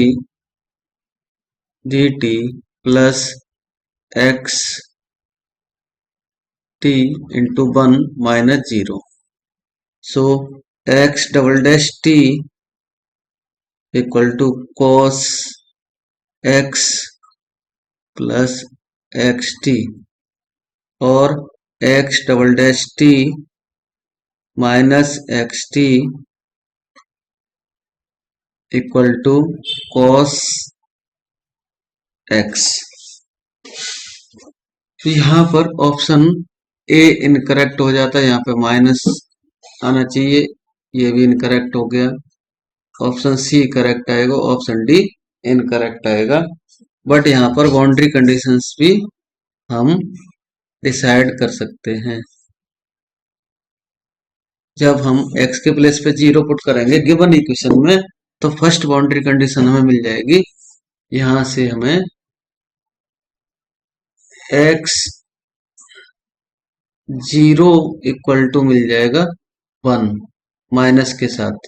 d t plus x t into 1 minus 0। So x double dash t equal to cos x plus xt और x double dash t minus xt equal to cos x। तो यहाँ पर option ए incorrect हो जाता है, यहाँ पे minus आना चाहिए, ये भी इनकरेक्ट हो गया। ऑप्शन सी करेक्ट आएगा, ऑप्शन डी इनकरेक्ट आएगा। बट यहाँ पर बाउंड्री कंडीशंस भी हम डिसाइड कर सकते हैं। जब हम x के प्लेस पे 0 पुट करेंगे गिवन इक्वेशन में, तो फर्स्ट बाउंड्री कंडीशन हमें मिल जाएगी। यहां से हमें x 0 इक्वल टू मिल जाएगा 1 माइनस के साथ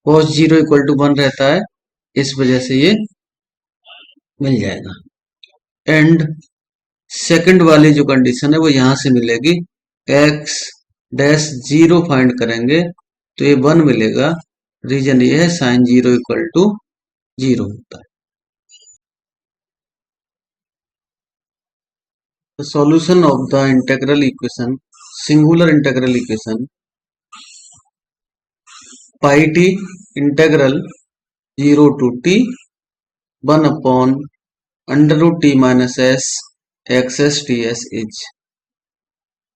cos 0 इक्वल टू 1 रहता है, इस वजह से ये मिल जाएगा। एंड सेकंड वाली जो कंडीशन है वो यहां से मिलेगी, x डैश 0 फाइंड करेंगे तो ये 1 मिलेगा। रीजन ये है साइन 0 इक्वल टू 0 होता है। The solution of the integral equation, singular integral equation pi t integral 0 to t 1 upon under root t minus s xs ts is।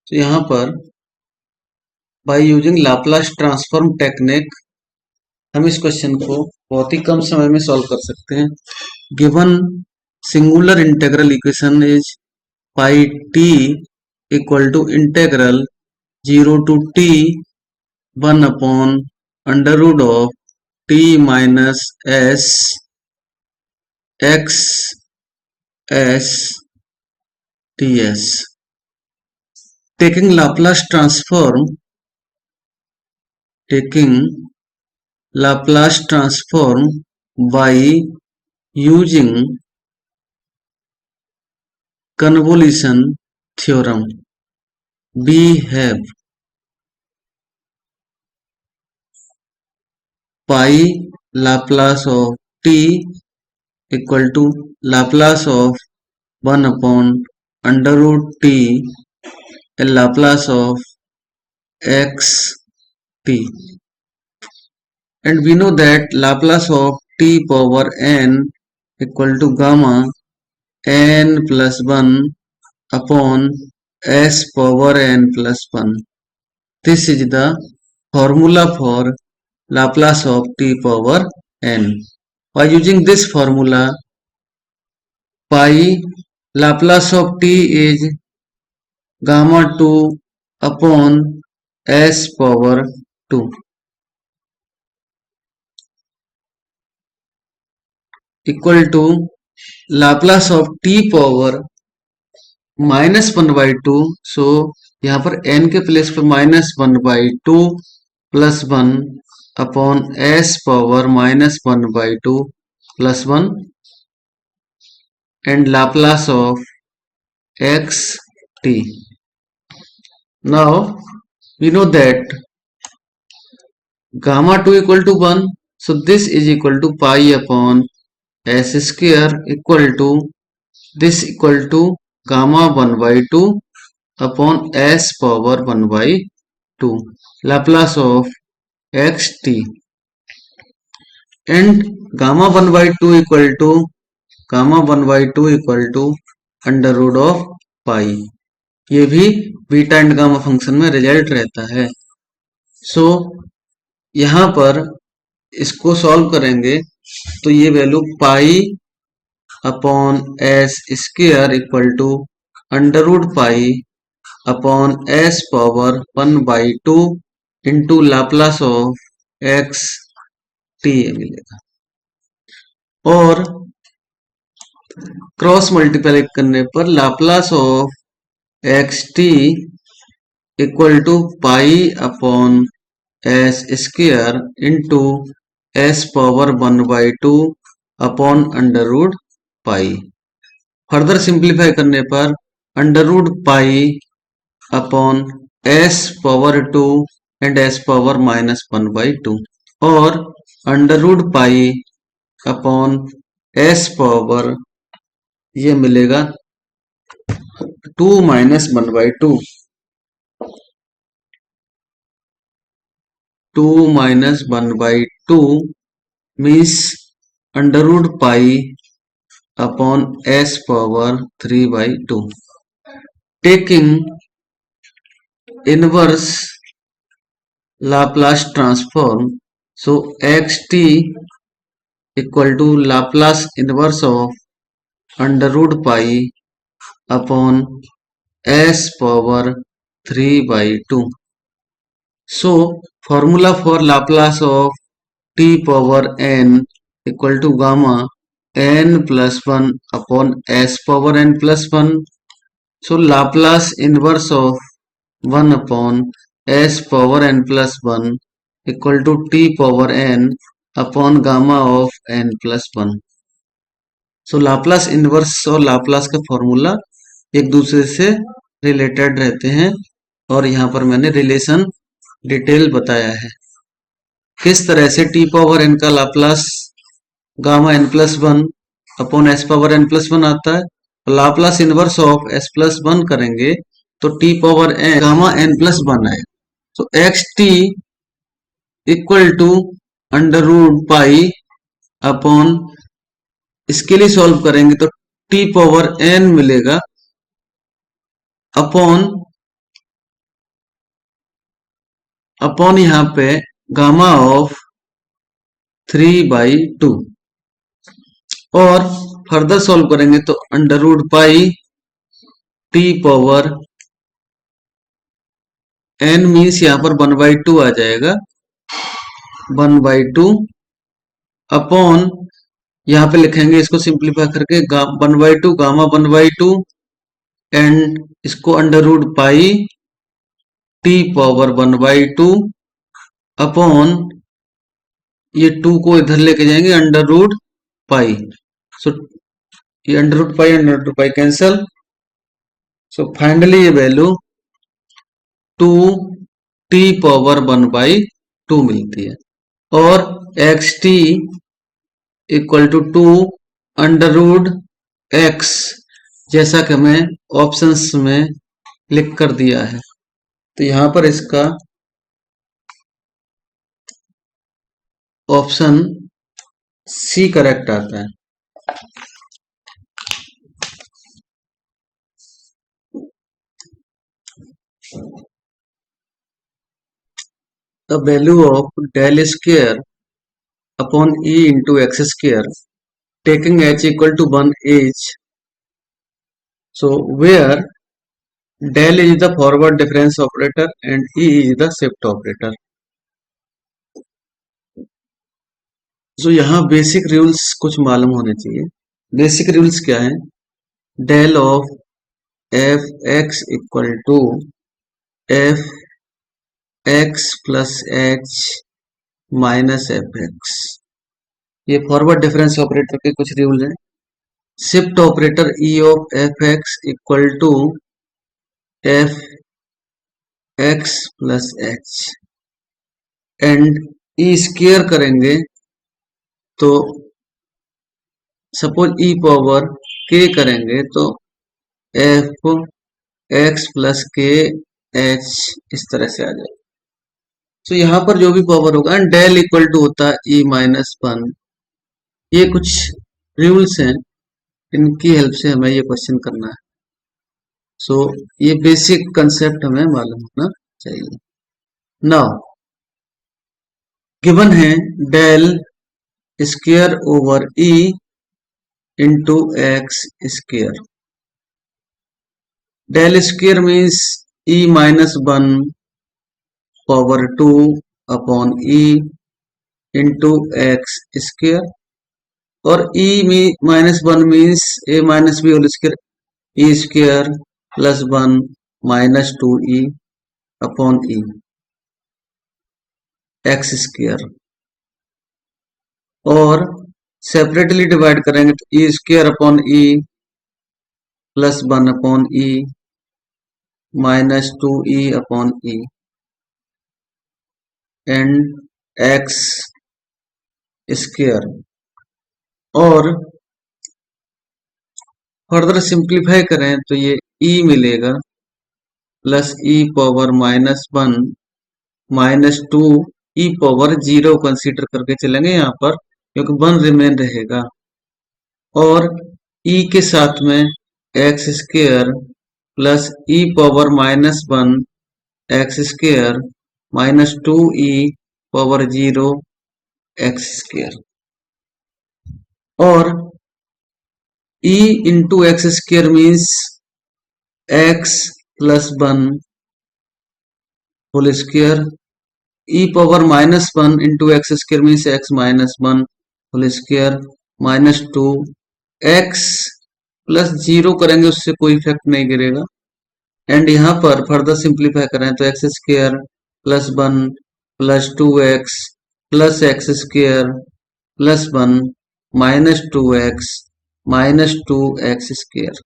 तो यहाँ पर by using Laplace transform technique हम इस question को बहुत ही कम समय में सॉल्व कर सकते हैं। Given singular integral equation is pi T equal to integral 0 to t 1 upon under root of t minus s x s ts। taking Laplace transform by using convolution theorem, we have pi Laplace of t equal to Laplace of 1 upon under root t and Laplace of x t, and we know that Laplace of t power n equal to gamma n plus 1 upon s power n plus 1. This is the formula for Laplace of t power n. By using this formula, pi Laplace of t is gamma 2 upon s power 2 equal to Laplace of t power minus 1/2। सो यहाँ पर n के place पर -1/2 plus 1 upon s power -1/2 plus 1 and Laplace of x t. Now we know that gamma 2 equal to 1, so this is equal to pi upon s square equal to this equal to gamma 1/2 upon s power 1/2 Laplace of x t, and gamma 1/2 equal to under root of pi. ये भी beta and gamma function में result रहता है। So यहाँ पर इसको solve करेंगे तो ये value pi upon S square equal to under root pi upon S power 1/2 into Laplace of x T मिलेगा, और क्रॉस मल्टीप्लाई करने पर Laplace of x T equal to pi upon S square into S power 1/2 upon under root pi. Further simplify करने पर under root pi upon S power 2 and S power -1/2 और under root pi upon S power ये मिलेगा 2 -1/2 2 -1/2 means under root pi upon S power 3/2। Taking inverse Laplace transform, so X T equal to Laplace inverse of under root pi upon S power 3/2। So formula for Laplace of T power n equal to gamma n plus 1 upon S power n plus 1। So Laplace inverse of 1 upon S power N plus one equal to T power N upon gamma of N plus one. So Laplace inverse और Laplace का formula एक दूसरे से related रहते हैं और यहाँ पर मैंने रिलेशन डिटेल बताया है। किस तरह से टी पावर एन का Laplace gamma N plus one upon S power N plus one आता है, Laplace inverse of S plus one करेंगे तो T power N gamma N plus one है। तो X T equal to under root pi upon, इसके लिए solve करेंगे तो टी पावर एन मिलेगा अपॉन अपॉन यहाँ पे गामा ऑफ 3/2 और फर्दर सॉल्व करेंगे तो under root pi T power N means यहाँ पर 1/2 आ जाएगा, 1/2 अपॉन यहाँ पे लिखेंगे इसको सिंप्लीफाई करके 1/2 गामा 1/2 एंड इसको under root pi T power 1/2 upon ये 2 को इधर लेके जाएंगे अंडर रूट पाई। सो ये under root pi cancel. So finally ये वैल्यू 2 टी पावर 1/2 मिलती है और x T equal to 2 under root x, जैसा कि हमें ऑप्शंस में लिख कर दिया है। तो यहां पर इसका ऑप्शन सी करेक्ट आता है। The value of del square upon E into x square taking h equal to 1 is, so where del is the forward difference operator and E is the shift operator. So यहाँ basic rules कुछ मालूम होने चाहिए। Basic rules क्या है? del of F X equal to F X plus H minus F X, ये forward difference operator के कुछ रूल हैं। Shift operator E of F X equal to F X plus H and E square करेंगे तो suppose E power K करेंगे तो F X plus K H इस तरह से आ जाएगा। तो यहाँ पर जो भी पावर होगा डेल इक्वल टू होता है ई माइनस वन। ये कुछ रूल्स हैं, इनकी हेल्प से हमें ये क्वेश्चन करना है। सो ये बेसिक कंसेप्ट हमें मालूम होना चाहिए। नाउ गिवन है del square over e into x square. Del square means e minus one power 2 upon e into x square और e minus one means a minus b whole square, e square plus 1 minus 2e upon e x square और separately divide करेंगे तो e square upon e plus 1 upon e minus 2e upon e and x square और further simplify करें तो ये e मिलेगा plus e power minus 1 minus 2 ई power 0 consider करके चलेंगे यहाँ पर क्योंकि 1 रिमेन रहेगा और e के साथ में x square plus e power minus 1 x square minus 2e power 0 x square और e into x square means x plus 1 whole square, e power minus 1 into x square means x minus 1 whole square minus 2 x plus 0 करेंगे उससे कोई effect नहीं गिरेगा and यहाँ पर further simplify करें तो x square plus 1 plus 2x plus x square plus 1 minus 2x minus 2x square.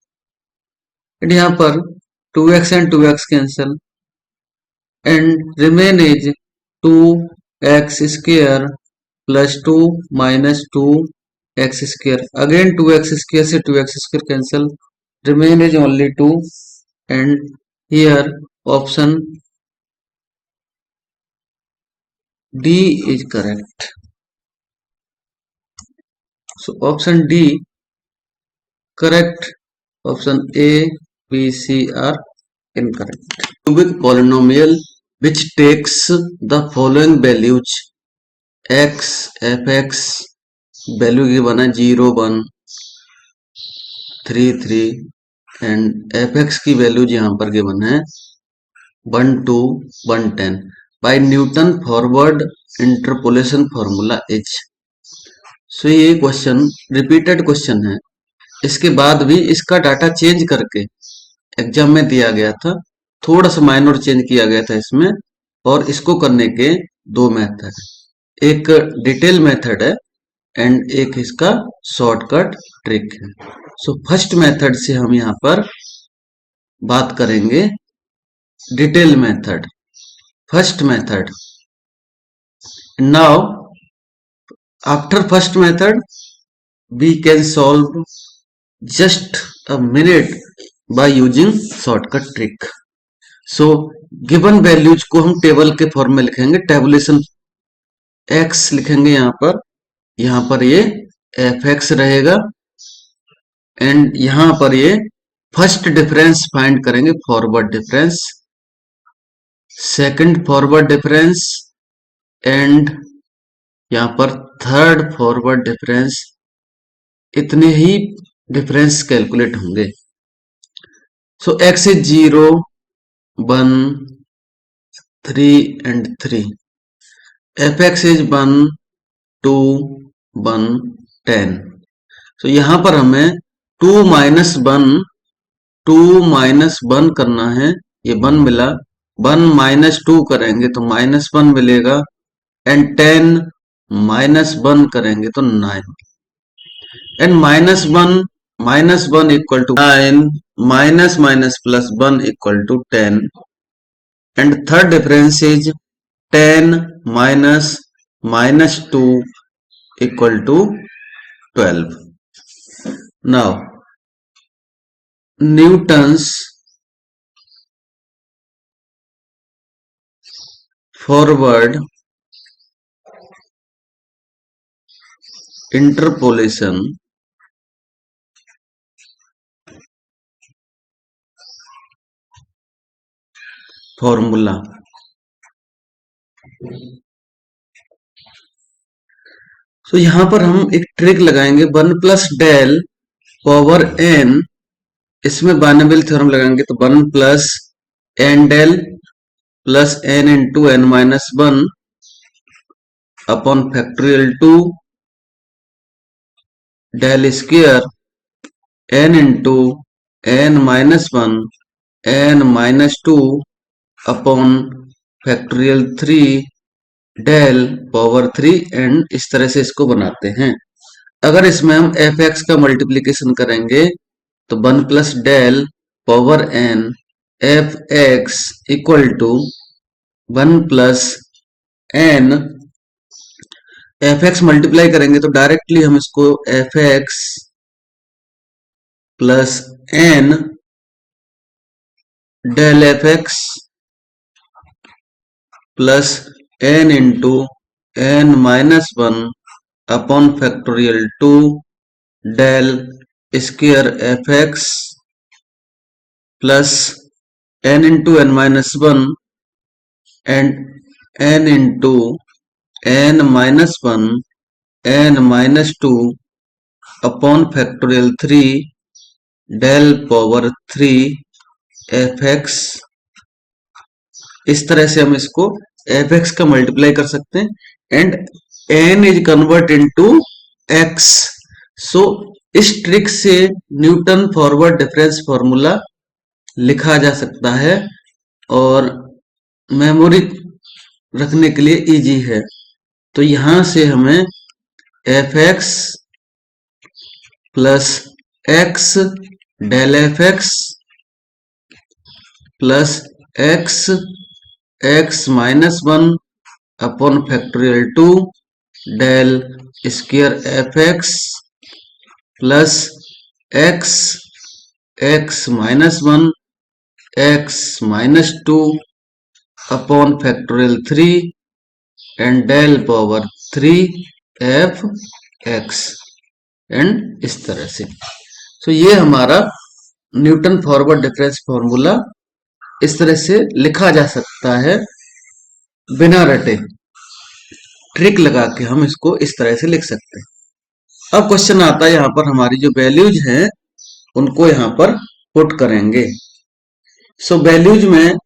And यहाँ पर 2x and 2x cancel and remain is 2x square plus 2 minus 2x square. Again 2x square से 2x square cancel, remain is only 2 and here option D is correct. So option D correct, option A, B, C are incorrect. Cubic polynomial which takes the following values x, fx value given है 0, 1, 3, 3 and fx की values यहाँ पर given है 1, 2, 1, 10 by Newton forward interpolation formula is. So ये question repeated question है, इसके बाद भी इसका डाटा चेंज करके एग्जाम में दिया गया था, थोड़ा सा माइनर चेंज किया गया था इसमें, और इसको करने के दो मेथड, एक डिटेल मेथड है एंड एक इसका शॉर्टकट ट्रिक है। सो फर्स्ट मेथड से हम यहाँ पर बात करेंगे, detail method, first method. Now after first method we can solve just a minute by using shortcut trick. So given values को हम टेबल के फॉर्म में लिखेंगे, टेबुलेशन x लिखेंगे यहाँ पर ये fx रहेगा एंड यहाँ पर ये फर्स्ट डिफरेंस फाइंड करेंगे, forward difference, second forward difference and यहाँ पर थर्ड फॉरवर्ड डिफरेंस। इतने ही डिफरेंस कैलकुलेट होंगे। सो x is 0, 1, 3 and 3, fx is 1, 2, 1, 10। सो यहां पर हमें 2 माइनस 1 करना है, ये 1 मिला, 1 माइनस 2 करेंगे तो माइनस 1 मिलेगा एंड 10 माइनस 1 करेंगे तो 9 and minus 1 equal to 9, minus minus plus 1 equal to 10 and third difference is 10 minus minus 2 equal to 12. Now Newton's forward interpolation formula. तो यहां पर हम एक ट्रिक लगाएंगे, 1 प्लस डेल पावर n, इसमें बाइनोमियल थ्योरम लगाएंगे तो 1 plus n del plus n into n minus 1 upon factorial 2 del square n into n minus 1 n minus 2 upon factorial 3 del power 3 and इस तरह से इसको बनाते हैं। अगर इसमें हम fx का मल्टीप्लिकेशन करेंगे तो 1 plus del power n fx equal to 1 plus n, fx multiply करेंगे तो डायरेक्टली हम इसको fx plus n del fx plus n into n minus 1 upon factorial 2 del square fx plus n into n minus 1 and n into n minus 1 n minus 2 upon factorial 3 del power 3 fx। इस तरह से हम इसको fx का multiply कर सकते हैं and n is convert into x। सो इस ट्रिक से न्यूटन फॉरवर्ड डिफरेंस फॉर्मूला लिखा जा सकता है और मेमोरी रखने के लिए इजी है। तो यहां से हमें F X plus X del F X plus X x minus one upon factorial two del square F X plus X x minus one X minus two upon factorial three and del power three F X and इस तरह से। तो ये हमारा Newton forward difference formula इस तरह से लिखा जा सकता है बिना रटे, ट्रिक लगा के हम इसको इस तरह से लिख सकते हैं। अब क्वेश्चन आता है यहाँ पर हमारी जो वैल्यूज हैं उनको यहाँ पर पुट करेंगे। सो वैल्यूज में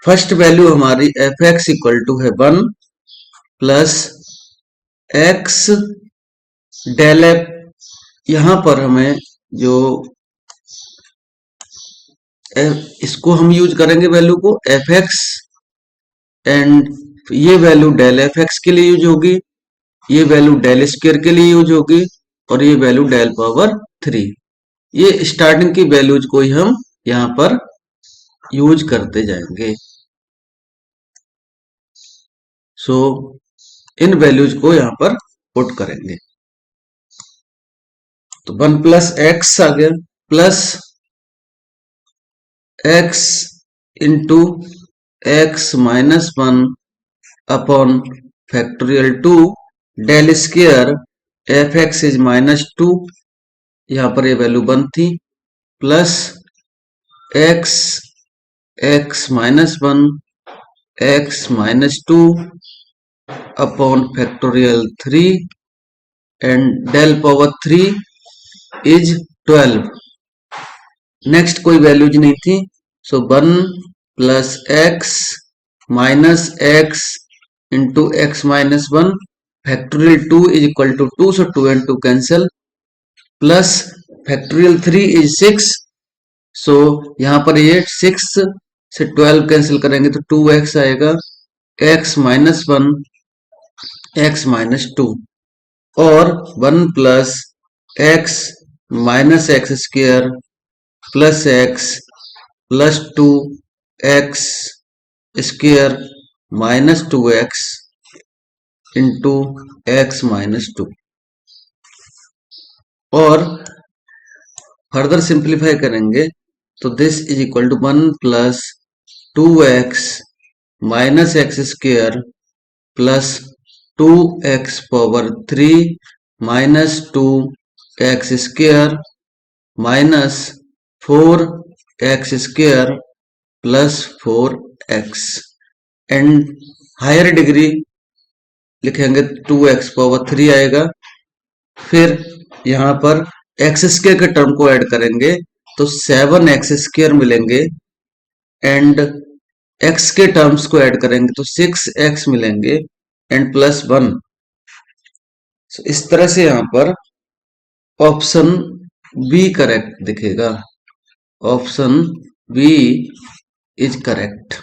फर्स्ट वैल्यू हमारी एफ एक्स इक्वल टू है 1 प्लस एक्स डेल एफ, यहां पर हमें जो इसको हम यूज करेंगे वैल्यू को एफ एक्स एंड ये वैल्यू डेल एफ एक्स के लिए यूज होगी, ये वैल्यू डेल स्क्वायर के लिए यूज होगी और ये वैल्यू डेल पावर थ्री। ये स्टार्टिंग की वैल्यूज को ही हम यहां पर यूज करते जाएंगे। सो इन वैल्यूज को यहां पर पुट करेंगे। तो 1 प्लस एक्स आ गया plus X into X minus one upon factorial two del square F X is minus two, यहां पर ये वैल्यू 1 थी, plus X x minus one X minus two upon factorial three and del power three is 12। Next कोई values नहीं थी। So 1 plus x minus X into X minus one factorial two is equal to 2, so 2 and 2 cancel, plus factorial 3 is 6, सो यहां पर ये 6 से 12 cancel करेंगे तो 2x आएगा, x minus one X minus two और 1 plus x minus x square plus X plus two X square minus two X into X minus two, और further simplify करेंगे तो this is equal to 1 plus two x minus x square plus two x power three minus two X square minus 4x square plus 4x and higher degree लिखेंगे 2x power 3 आएगा। फिर यहां पर x square के term को add करेंगे तो 7x square मिलेंगे एंड x के टर्म्स को ऐड करेंगे तो 6x मिलेंगे एंड प्लस 1। इस तरह से यहां पर ऑप्शन बी करेक्ट दिखेगा। Option B is correct.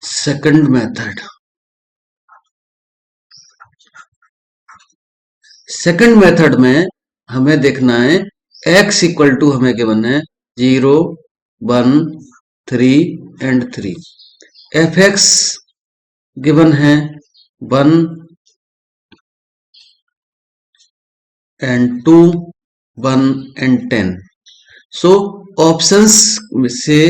Second method, second method में हमें देखना है x इक्वल टू हमें गिवन है 0 1 3 एंड 3, एफ एक्स गिवन है 1 एंड 2 1 एंड 10। सो ऑप्शंस से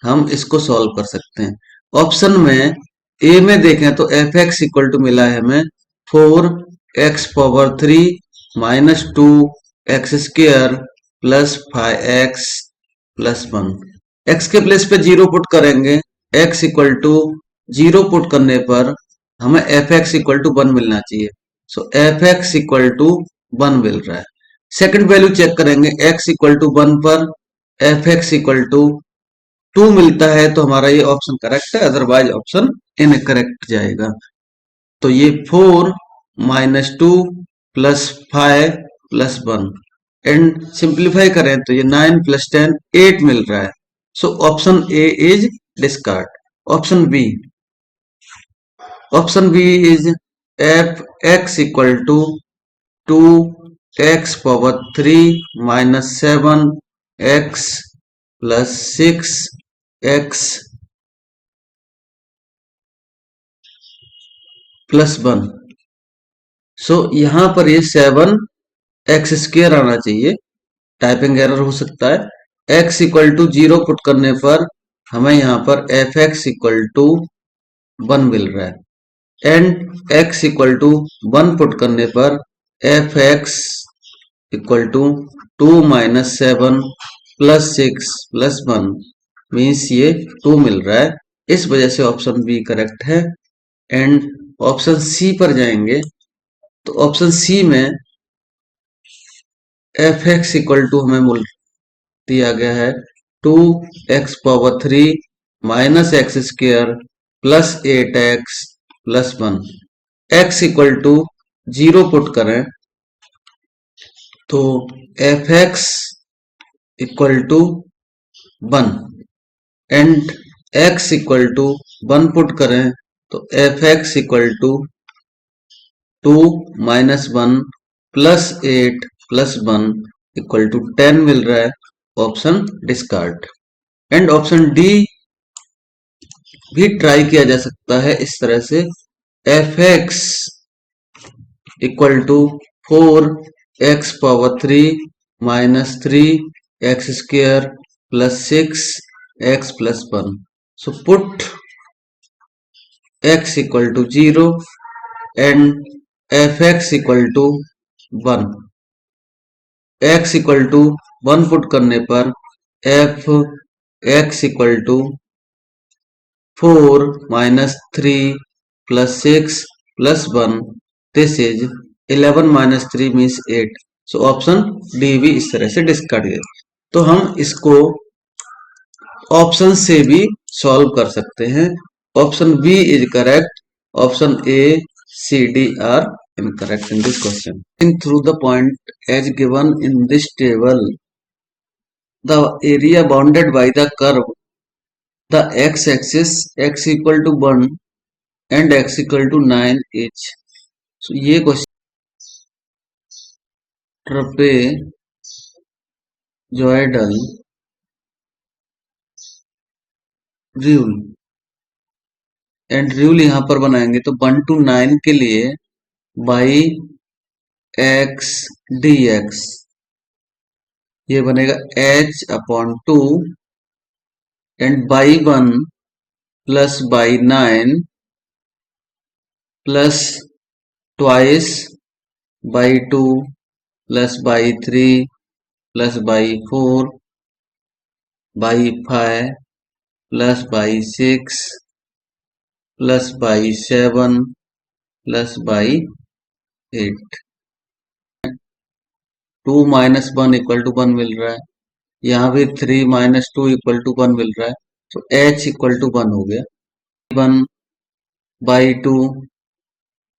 हम इसको सॉल्व कर सकते हैं। ऑप्शन में ए में देखें तो एफ एक्स इक्वल टू मिला है हमें 4x power 3 minus two X square plus 5x plus 1। x के प्लेस पे 0 पुट करेंगे, x इक्वल टू 0 पुट करने पर हमें एफ एक्स इक्वल टू 1 मिलना चाहिए। सो एफ एक्स इक्वल टू 1 मिल रहा है। सेकंड वैल्यू चेक करेंगे, x इक्वल टू 1 पर एफ एक्स इक्वल टू 2 मिलता है तो हमारा ये ऑप्शन करेक्ट है, अदरवाइज ऑप्शन इनकरेक्ट जाएगा। तो ये 4 minus two plus 5 plus 1 and simplify करें तो ये 9 प्लस 10 8 मिल रहा है। So option A is discard. Option B, option B is F X equal to 2x power 3 minus 7x plus 6x plus 1। सो यहाँ पर ये 7x² आना चाहिए, टाइपिंग एरर हो सकता है। x इक्वल टू 0 पुट करने पर हमें यहाँ पर एफ एक्स इक्वल टू 1 मिल रहा है, and x equal to 1 put करने पर F X equal to 2 minus 7 plus 6 plus 1 means ये 2 मिल रहा है। इस वजह से ऑप्शन बी करेक्ट है। एंड ऑप्शन सी पर जाएंगे तो ऑप्शन सी में एफ एक्स इक्वल टू हमें मूल दिया गया है 2x power 3 minus X square plus 8x plus 1। x equal to 0 put करें तो F X equal to 1 and x equal to 1 put करें तो F X equal to 2 minus 1 plus 8 plus 1 equal to 10 मिल रहा है। Option discard. And option D भी try किया जा सकता है इस तरह से, F X equal to 4x power 3 minus 3x² plus 6x plus 1। So put x equal to 0 and F X equal to 1। x equal to 1 put करने पर F X equal to 4 minus 3 plus 6 plus 1. This is 11 minus 3 means 8. So option D भी इस तरह से discard किया। तो हम इसको ऑप्शन से भी सॉल्व कर सकते हैं। Option B is correct, option A C D are incorrect in this question. Through the point as given in this table, the area bounded by the curve, the x-axis x equal to 1 and x equal to 9 each. So ये question ट्रपेजॉइडल rule and rule यहाँ पर बनाएंगे तो 1 to 9 के लिए by x dx ये बनेगा h upon 2 and by 1 plus by 9 plus twice by 2 plus by 3 plus by 4 by 5 plus by 6 plus by 7 plus by 8। 2 minus 1 equal to 1 मिल रहा है, यहाँ भी 3 माइनस 2 इक्वल टू 1 मिल रहा है, तो h इक्वल टू 1 हो गया। 1 by 2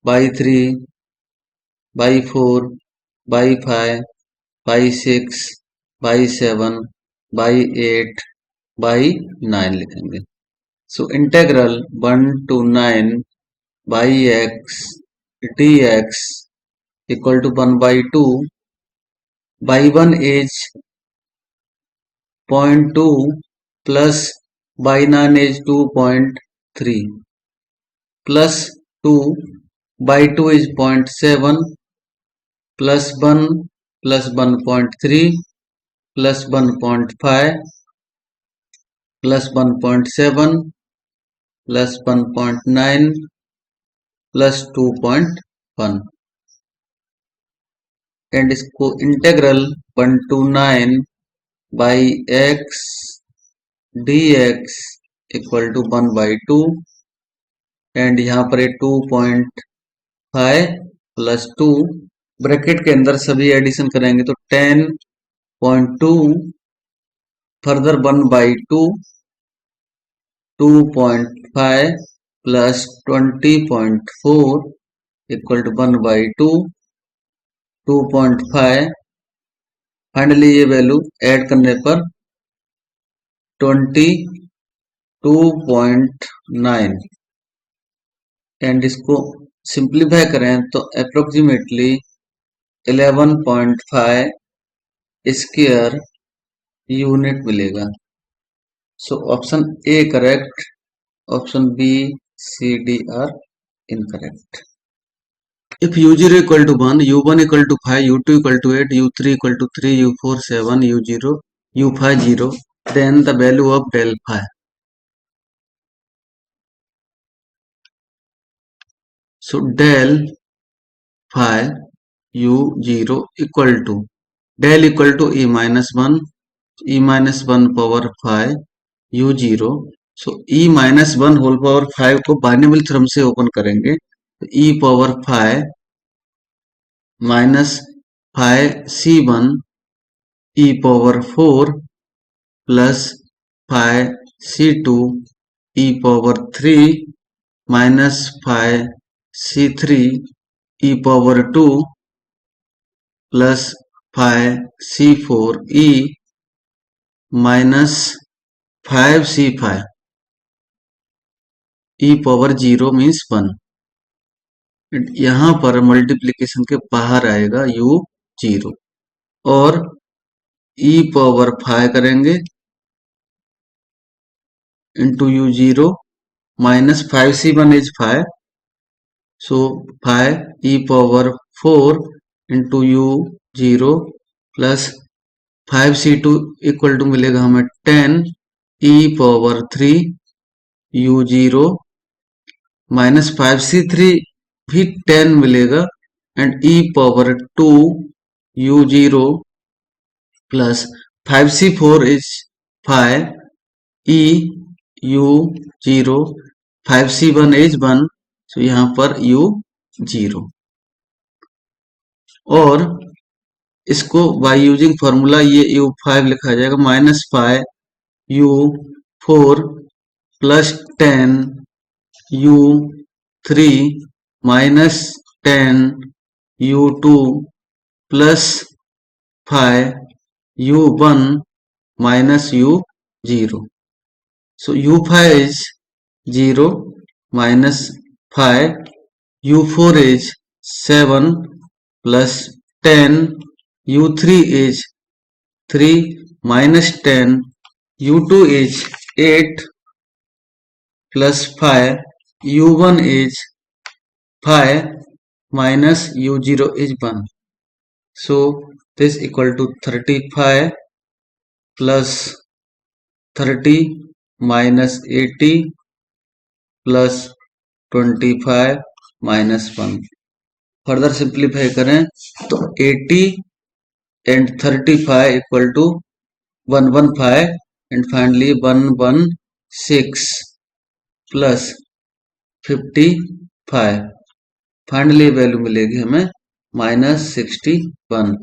by 3 by 4 by 5 by 6 by 7 by 8 by 9 लिखेंगे। So integral 1 to 9 by x dx equal to 1 by 2 by 1 इज 0.2 plus by 9 is 2.3 plus 2 by 2 is 0.7 plus 1 plus 1.3 plus 1.5 plus 1.7 plus 1.9 plus 2.1 and इसको integral 1 to 9 by x dx equal to 1 by 2 and यहाँ पर 2.5 plus 2 bracket के अंदर सभी addition करेंगे तो 10.2 further 1 by 2 2.5 plus 20.4 equal to 1 by 2 2.5। Finally ये value add करने पर 20 2.9 एंड इसको सिंप्लीफाई करें तो अप्रोक्सीमेटली 11.5 स्क्वायर यूनिट मिलेगा. So option A correct, option B C D are incorrect. If u0 equal to 1, u1 equal to 5, u2 equal to 8, u3 equal to 3, u4 7, u0, u5 0, then the value of del phi. So del phi u0 equal to e minus 1, e minus 1 power phi u0. So e minus 1 whole power 5 को binomial theorem से open करेंगे तो e power 5 minus 5 c1 e power 4 plus 5 c2 e power 3 minus 5 c3 e power 2 plus 5 c4 e minus 5 c5 e power 0 means 1. यहां पर multiplication के बाहर आएगा u0 और e पावर 5 करेंगे into u0 minus 5c1 is 5, so 5 e power 4 into u0 plus 5c2 equal to मिलेगा हमें 10 e power 3 u0 minus 5c3 भी 10 मिलेगा and e power 2 u0 plus 5c4 is 5 e u0 5c1 is 1, तो यहां पर u0 और इसको by using formula ये u5 लिखा जाएगा minus 5 u4 plus 10 u3 minus 10 u2 plus 5 u1 minus u0. So u5 is 0 minus 5, u4 is 7 plus 10, u3 is 3 minus 10, u2 is 8 plus 5, u1 is 5 minus u0 is 1. So this equal to 35 plus 30 minus 80 plus 25 minus 1. Further simplify करें तो 80 and 35 equal to 115 and finally 116 plus 55. Finally value मिलेगी हमें -61.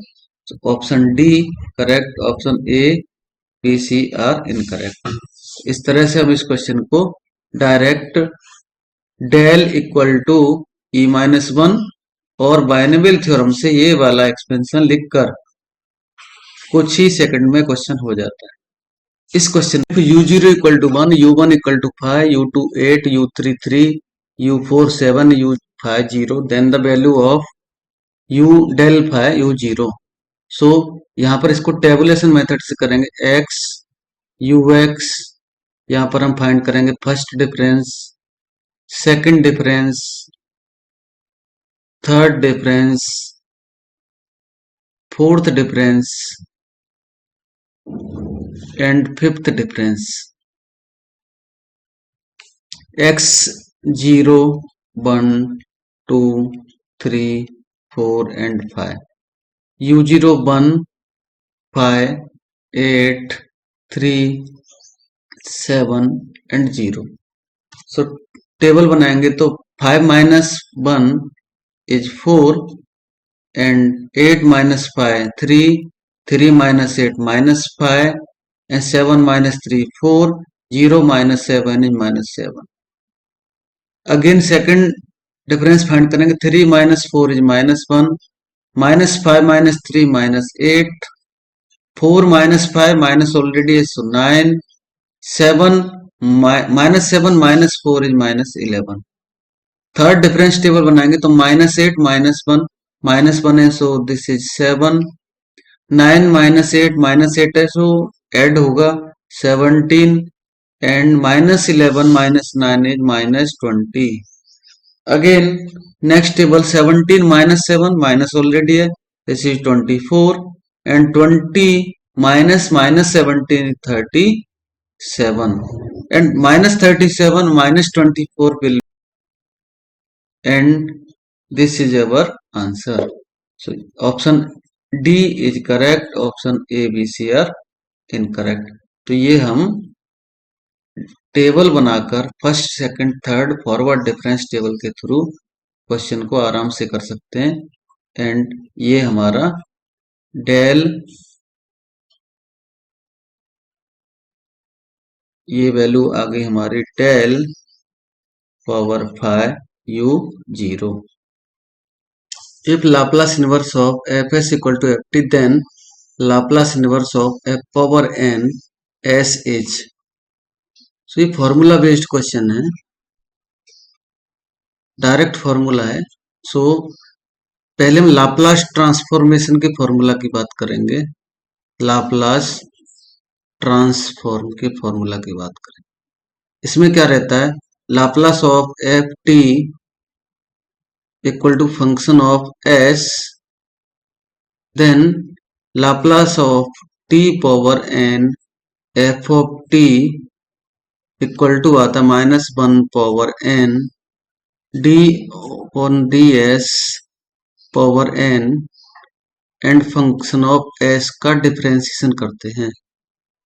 Option D correct, option A B C are incorrect. इस तरह से हम इस question को direct del equal to E minus 1 और बाइनोमियल थ्योरम से ये वाला एक्सपेंशन लिखकर कुछ ही सेकंड में क्वेश्चन हो जाता है. इस क्वेश्चन में u0 equal to 1, u1 equal to 5, u2 8, u3 3, u4 7, u5 0, then the value of u del phi u0. So यहाँ पर इसको टेबुलेशन मेथड से करेंगे. x ux यहाँ पर हम फाइंड करेंगे first difference, second difference, third difference, fourth difference and fifth difference. x 0 1 2 3 4 and 5, u0 1 5 8 3 7 and 0. So table बनाएंगे तो 5 minus 1 is 4 and 8 minus 5 3, 3 minus 8 minus 5 and 7 minus 3 4, 0 minus 7 is minus 7. Again second difference find करेंगे. 3 minus 4 is minus 1, minus 5 minus 3 minus 8, 4 minus 5 minus already is 9, 7 -7 -4 is -11। Third difference table बनाएंगे तो -8 -1 है, so this is 7। 9 -8 है, सो add होगा 17 and -11 -9 is -20। Again next table 17 -7 minus already है, this is 24 and 20 -17 37 and -37 -24 will and this is our answer. So option D is correct, option A, B, C are incorrect. तो ये हम table बनाकर first second third forward difference table के through question को आराम से कर सकते हैं। एंड ये हमारा डेल, ये वैल्यू आ गई हमारी del power 5u0। If Laplace inverse of fs equal to ft, then Laplace inverse of f power n s is। So ये फॉर्मूला बेस्ड क्वेश्चन है, डायरेक्ट फॉर्मूला है। सो पहले हम लाप्लास ट्रांसफॉर्मेशन के फॉर्मूला की बात करेंगे, लाप्लास ट्रांसफॉर्म के फॉर्मूला की बात करें। इसमें क्या रहता है, Laplace of F T equal to function of S, then Laplace of T power N F of T equal to आता -1 power N D on D S power N and function of S का differentiation करते हैं।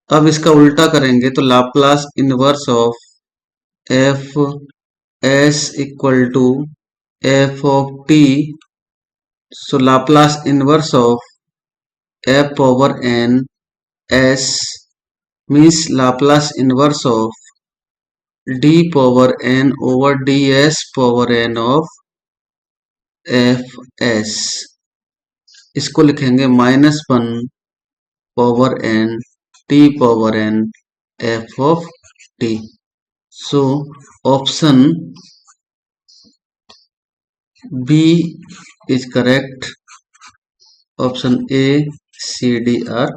अब इसका उल्टा करेंगे तो Laplace inverse of F S equal to F of T, so Laplace inverse of F power N S means Laplace inverse of D power N over D S power N of F S. इसको लिखेंगे -1 power N T power N F of T. So option B is correct, option A C D are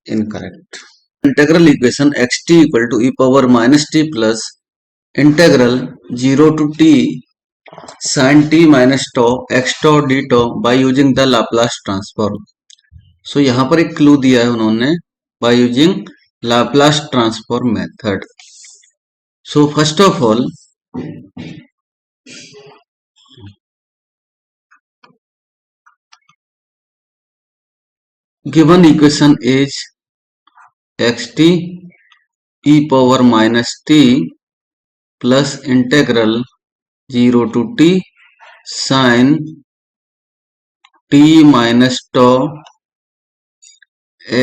incorrect. Integral equation X T equal to E power -t plus integral 0 to t sin t minus tau x tau d tau by using the Laplace transform। सो यहाँ पर एक clue दिया है उन्होंने, by using Laplace transform method। So first of all, given equation is xt e power -t plus integral 0 to t sin t minus tau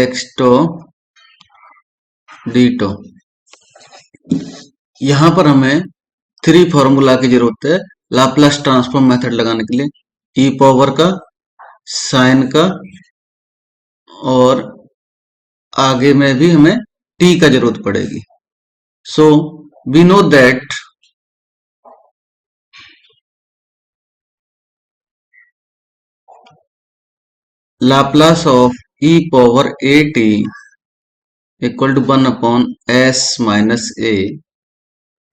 x tau d tau। यहां पर हमें 3 formula की जरूरत है लाप्लास ट्रांसफॉर्म मेथड लगाने के लिए, ई power का, साइन का, और आगे में भी हमें टी का जरूरत पड़ेगी। So we know that Laplace of e power a t equal to 1 upon s minus a,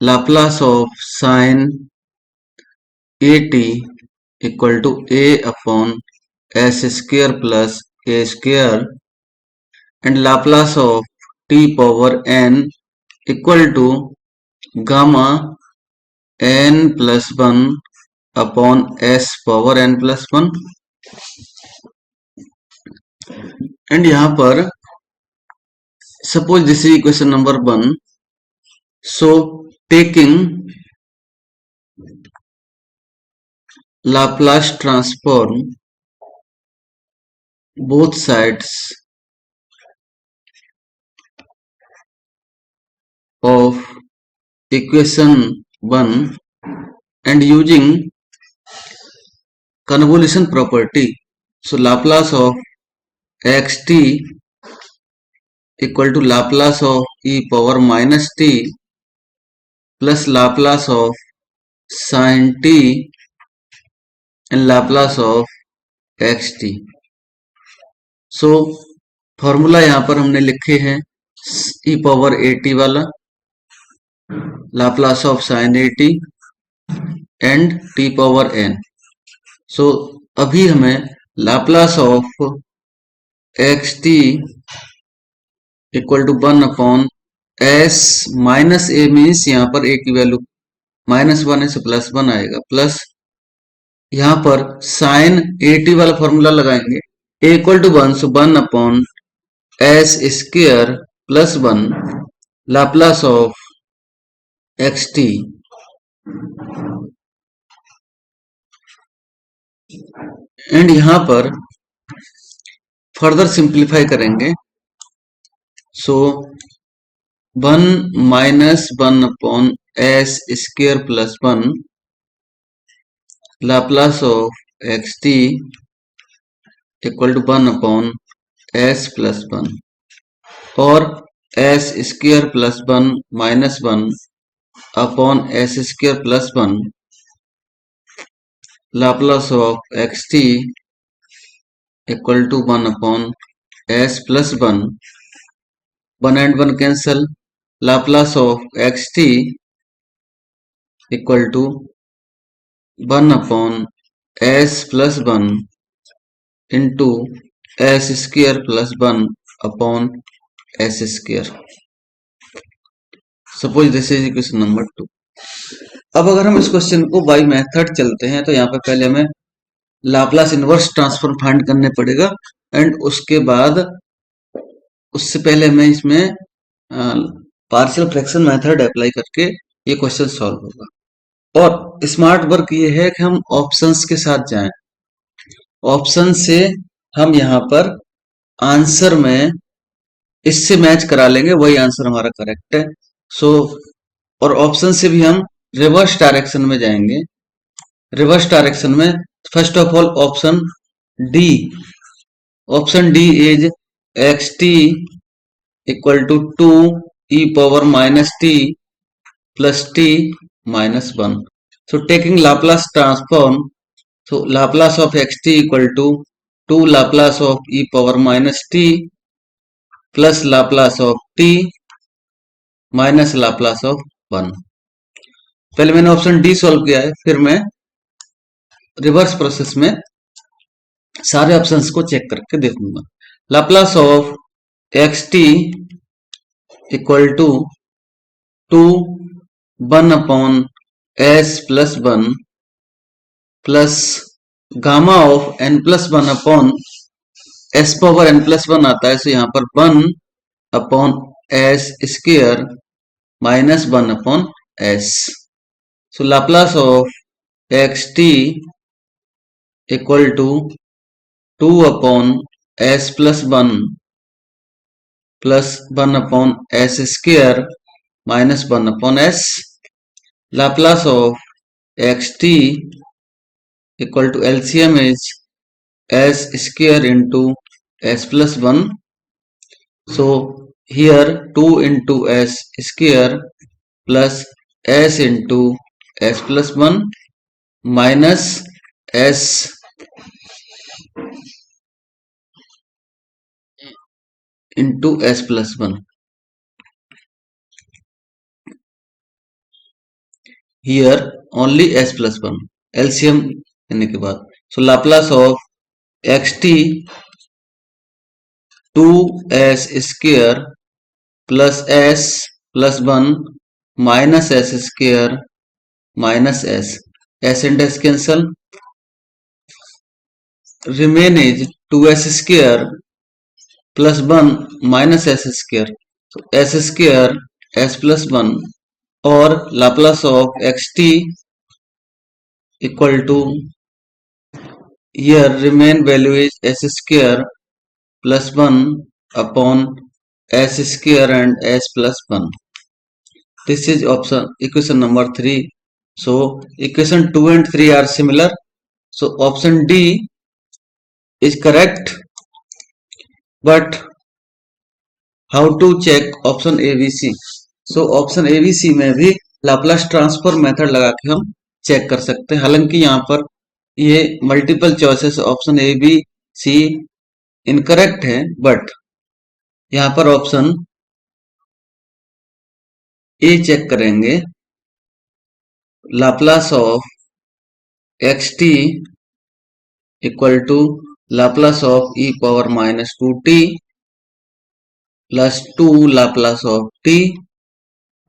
Laplace of sine a t equal to a upon S square plus a square, and Laplace of T power n equal to gamma N plus 1 upon S power N plus 1। And यहां पर suppose this is equation number 1, so taking Laplace transform both sides of equation 1 and using convolution property, so Laplace of xt equal to Laplace of e power -t plus Laplace of sin t and Laplace of xt. So formula यहाँ पर हमने लिखे हैं e power at वाला, Laplace of sin at and t power n. So अभी हमें Laplace of xt equal to 1 upon s minus a means यहाँ पर a की वैल्यू -1 है, से +1 आएगा, प्लस यहाँ पर साइन at वाला फॉर्मूला लगाएंगे, a equal to 1, so 1 upon s square plus 1 Laplace of xt and यहाँ पर फर्दर सिंप्लीफाई करेंगे, so 1 minus 1 upon s square plus 1 Laplace of xt equal to 1 upon s plus 1 और s square plus 1 minus 1 upon s square plus 1 Laplace of xt equal to 1 upon s plus 1 and 1 cancel, Laplace of xt equal to 1 upon s plus 1 into s square plus 1 upon s square. Suppose this is equation number 2. अब अगर हम इस question को by method चलते हैं तो यहाँ पे पहले हमें लाप्लास इनवर्स ट्रांसफॉर्म फाइंड करने पड़ेगा एंड उसके बाद उससे पहले हमें इसमें पार्शियल फ्रैक्शन मेथड अप्लाई करके ये क्वेश्चन सॉल्व होगा. और स्मार्ट वर्क ये है कि हम ऑप्शंस के साथ जाएं, ऑप्शन से हम यहाँ पर आंसर में इससे मैच करा लेंगे, वही आंसर हमारा करेक्ट है. सो और ऑप्शन से भी हम रिवर्स डायरेक्शन में जाएंगे. रिवर्स डायरेक्शन में first of all option D is xt equal to 2 e power minus t plus t minus 1. So taking Laplace transform, so Laplace of xt equal to 2 Laplace of e power minus t plus Laplace of t minus Laplace of 1. पहले मैंने option D solve किया है, फिर मैं reverse process में सारे options को check करके देखूंगा. Laplace of xt equal to 2 1 upon s plus 1 plus gamma of n plus 1 upon s power n plus 1 आता है, सो यहाँ पर 1 upon s square minus 1 upon s. So Laplace of xt equal to 2 upon s plus 1 plus 1 upon s square minus 1 upon s. Laplace of xt equal to LCM is s square into s plus 1. So here 2 into s square plus s into s plus 1 minus s into s plus 1. Here only s plus 1 LCM करने के बाद. So Laplace of xt 2s square plus s plus 1 minus s square minus s. s and s cancel, remain is 2s square plus 1 minus s square, तो s square s plus 1 और Laplace of xt equal to here remain value is s square plus 1 upon s square and s plus 1. This is option equation number 3. So equation 2 and 3 are similar, so option D is correct. But how to check option ABC? So option ABC में भी Laplace transform method लगा के हम check कर सकते हैं। हालांकि यहाँ पर ये multiple choices option A B C incorrect है, बट यहाँ पर ऑप्शन ए चेक करेंगे, Laplace of x T equal to Laplace of e power minus 2t प्लस 2 Laplace of t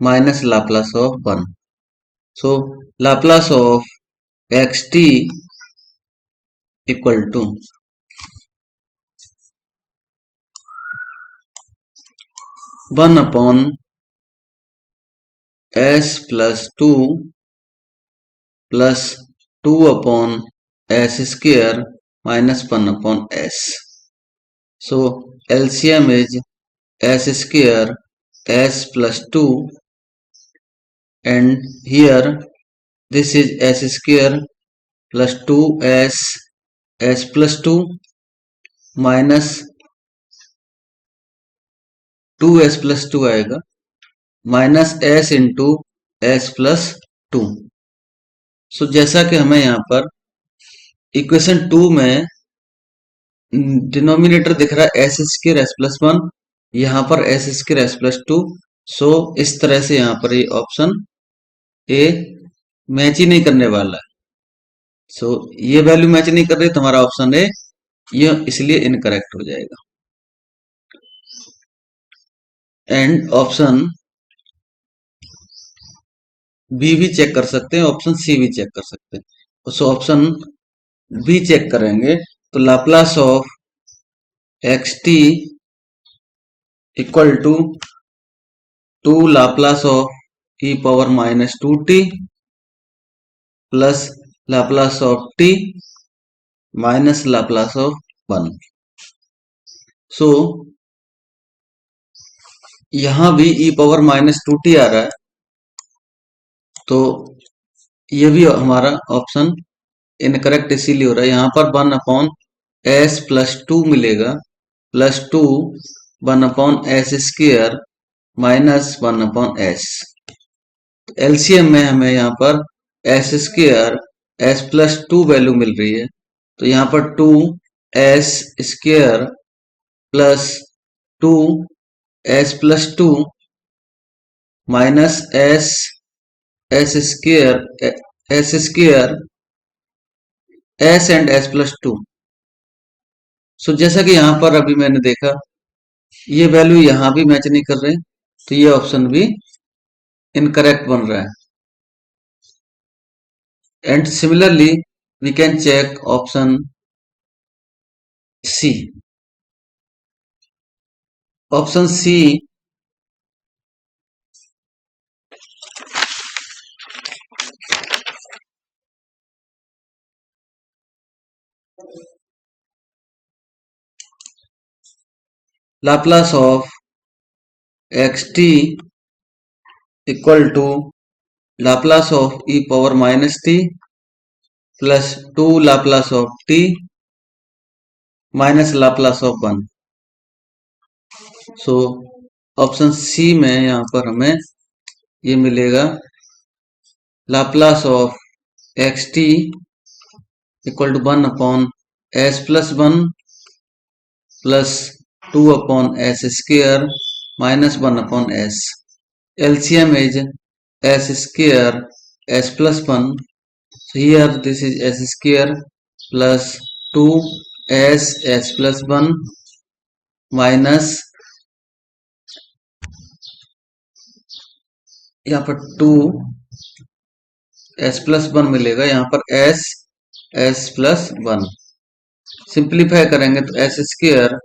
minus Laplace of 1. So Laplace of xt equal to 1 upon s plus 2 plus 2 upon s square minus 1 upon s. So LCM is s square s plus 2, and here this is s square plus 2s s plus 2 minus 2s plus 2 आएगा minus s into S plus 2. So जैसा कि हमें यहाँ पर equation 2 में denominator दिख रहा है एस स्क्वायर एस प्लस 1, यहाँ पर एस स्क्वायर एस प्लस 2. सो इस तरह से यहाँ पर ये ऑप्शन ए मैच ही नहीं करने वाला है. सो ये वैल्यू मैच नहीं कर रही तो हमारा ऑप्शन ए ये इसलिए इनकरेक्ट हो जाएगा. एंड ऑप्शन बी भी चेक कर सकते हैं, ऑप्शन सी भी चेक कर सकते हैं. सो ऑप्शन बी चेक करेंगे तो Laplace of x T equal to 2 Laplace of e power minus 2t plus Laplace of t minus Laplace of 1. सो यहां भी ई पावर माइनस 2t आ रहा है, तो ये भी हमारा ऑप्शन इनकरेक्ट इसीलिए हो रहा है. यहाँ पर 1 अपॉन एस प्लस 2 मिलेगा plus 2 1 upon S square minus 1 upon s. LCM में हमें यहाँ पर s square s plus 2 value मिल रही है, तो यहाँ पर 2 s square plus 2 s plus 2 minus s s square s and s plus 2. So जैसा कि यहाँ पर अभी मैंने देखा ये वैल्यू यहाँ भी मैच नहीं कर रहे, तो ये ऑप्शन भी इनकरेक्ट बन रहा है. And similarly we can check option C. Option C Laplace of xt equal to Laplace of e power minus t plus 2 Laplace of t minus Laplace of 1. So option C में यहाँ पर हमें ये मिलेगा Laplace of xt equal to 1 upon s plus 1 plus 2 upon s square minus 1 upon s. LCM is s square s plus 1. So here this is s square plus 2 s plus 1 minus यहाँ पर 2 s plus 1 मिलेगा, यहाँ पर s plus 1. Simplify करेंगे तो s square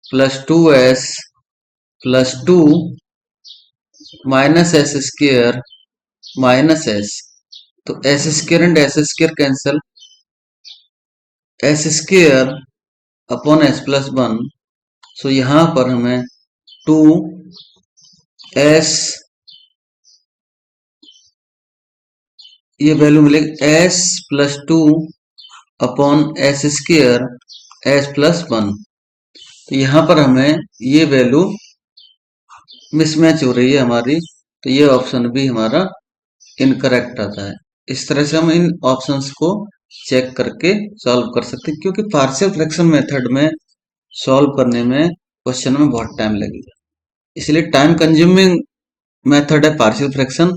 plus 2s plus 2 minus s square minus s. तो s square and s square cancel, s square upon s plus 1. सो यहां पर हमें 2 एस ये वैल्यू मिलेगी s plus 2 upon S square s plus 1. तो यहां पर हमें ये वैल्यू मिसमैच हो रही है हमारी, तो ये ऑप्शन भी हमारा इनकरेक्ट आता है। इस तरह से हम इन ऑप्शंस को चेक करके सॉल्व कर सकते हैं, क्योंकि पार्शियल फ्रैक्शन मेथड में सॉल्व करने में क्वेश्चन में बहुत टाइम लगेगा, इसलिए टाइम कंज्यूमिंग मेथड है पार्शियल फ्रैक्शन।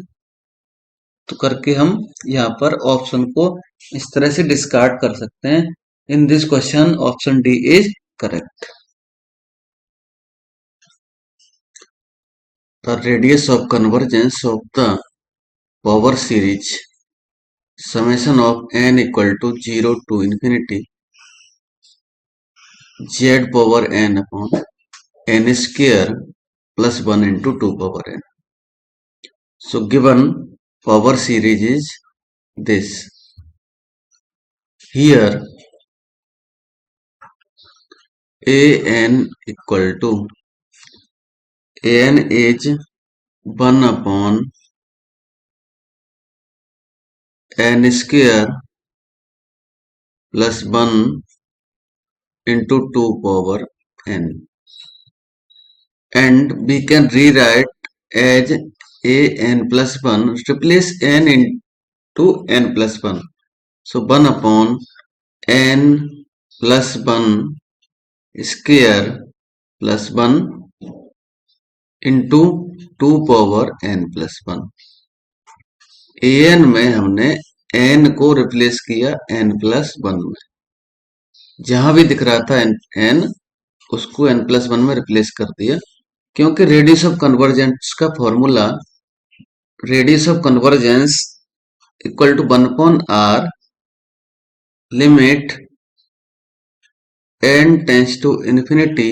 तो करके हम यहाँ पर ऑप्शन को इस तरह से डिस्कार्ड कर सकते हैं। इन this question option D is correct. The radius of convergence of the power series summation of n equal to 0 to infinity z power n upon n square plus 1 into 2 power n. So given power series is this. Here an equal to an is 1 upon n square plus 1 into 2 power n, and we can rewrite as an plus 1, replace n into n plus 1. So 1 upon n plus 1 square plus 1 into 2 power n plus 1. an में हमने n को replace किया n plus 1 में, जहां भी दिख रहा था n उसको n plus 1 में रिप्लेस कर दिया, क्योंकि रेडियस ऑफ कन्वर्जेंस का formula radius of convergence equal to 1 upon r limit n tends to infinity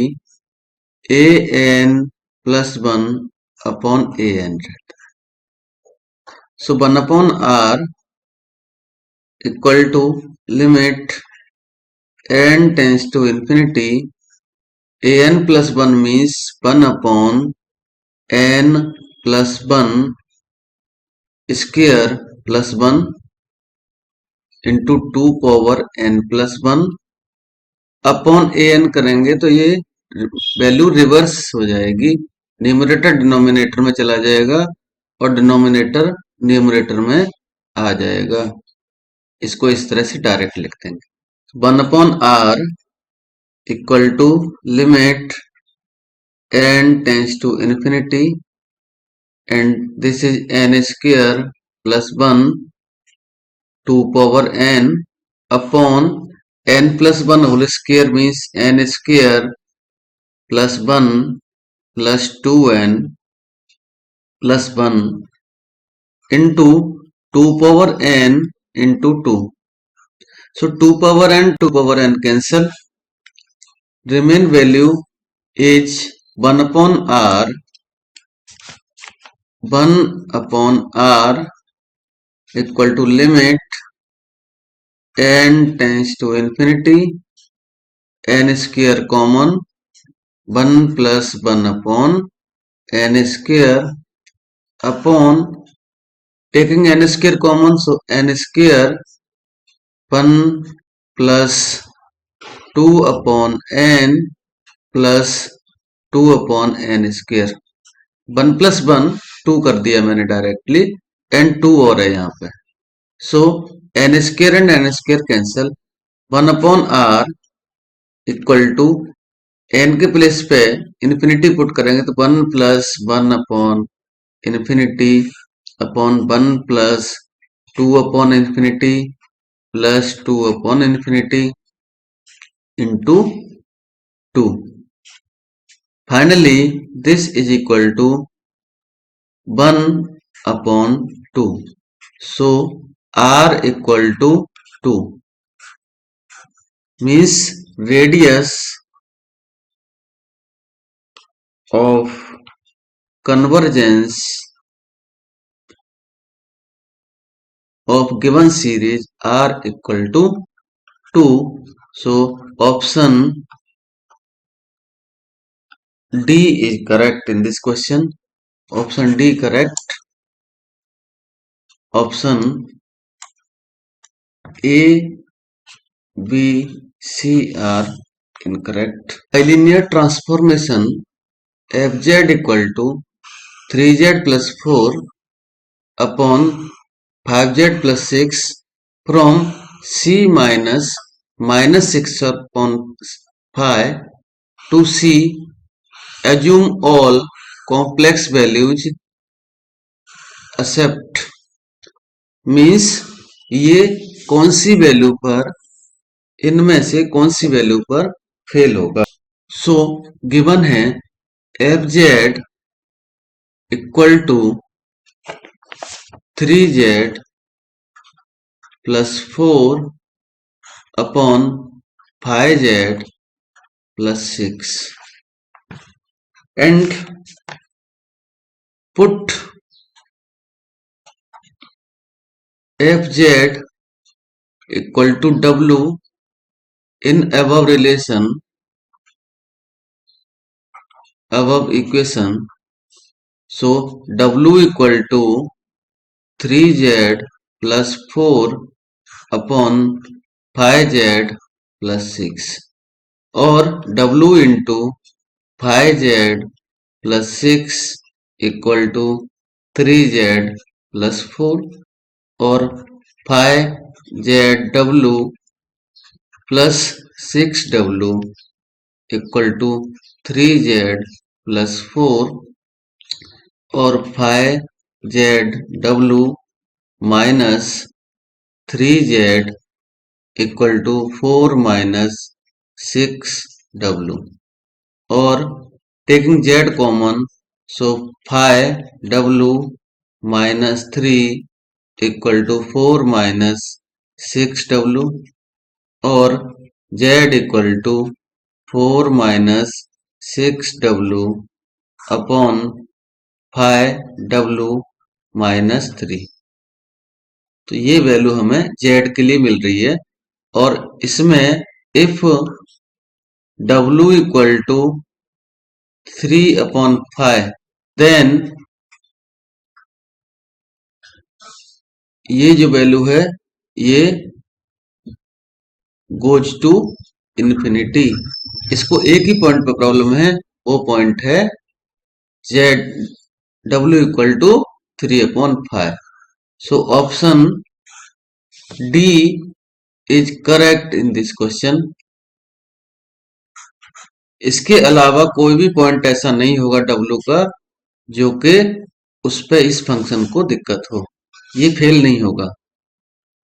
an plus 1 upon an रहता है। So 1 upon r equal to limit n tends to infinity an plus 1 means 1 upon n plus 1 square plus 1 into 2 power n plus 1 upon an करेंगे तो ये value reverse हो जाएगी, numerator denominator में चला जाएगा और डिनोमिनेटर न्यूमरेटर में आ जाएगा। इसको इस तरह से डायरेक्ट लिख देंगे। 1 upon r equal to limit n tends to infinity and this is n square plus 1 2 power n upon n plus 1 whole square means n square plus 1 plus 2n plus 1 into 2 power n into 2. So 2 power n cancel. Remain value is 1 upon r 1 upon r equal to limit n tends to infinity n square common 1 plus 1 upon n square upon taking n square common, so n square 1 plus 2 upon n plus 2 upon n square, 1 plus 1 2 कर दिया मैंने directly, and 2 और है यहाँ पे, so n square and n square cancel, 1 upon r equal to n के place पे infinity put करेंगे तो 1 plus 1 upon infinity upon 1 plus 2 upon infinity plus 2 upon infinity into 2. Finally, this is equal to 1 upon 2. So, r equal to 2 means radius of convergence of given series r equal to 2. So, option D is correct in this question. Option D correct. Option A, B, C are incorrect. Bilinear transformation fz equal to 3z plus 4 upon 5z plus 6 from c minus 6 upon 5 to c. Assume all complex values except means ये कौन सी value पर, इनमें से कौन सी value पर fail होगा। So given है f z equal to 3z plus 4 upon 5z plus 6 and put fz equal to w in above relation, above equation. So w equal to 3z plus 4 upon 5z plus 6 और w into 5z plus 6 equal to 3z plus 4 और 5zw plus 6w equal to 3z plus 4 और 5zw minus 3z equal to 4 minus 6w और taking z common, so 5w minus 3 equal to 4 minus 6w और z equal to 4 minus 6w upon 5w minus 3। तो ये value हमें z के लिए मिल रही है और इसमें if w equal to 3 upon 5 then ये जो वैल्यू है ये गोज टू इन्फिनिटी। इसको एक ही पॉइंट पे प्रॉब्लम है, वो पॉइंट है z w equal to 3 upon 5। So option D is correct in this question. इसके अलावा कोई भी पॉइंट ऐसा नहीं होगा w का जो कि उस पे इस फंक्शन को दिक्कत हो, ये फेल नहीं होगा।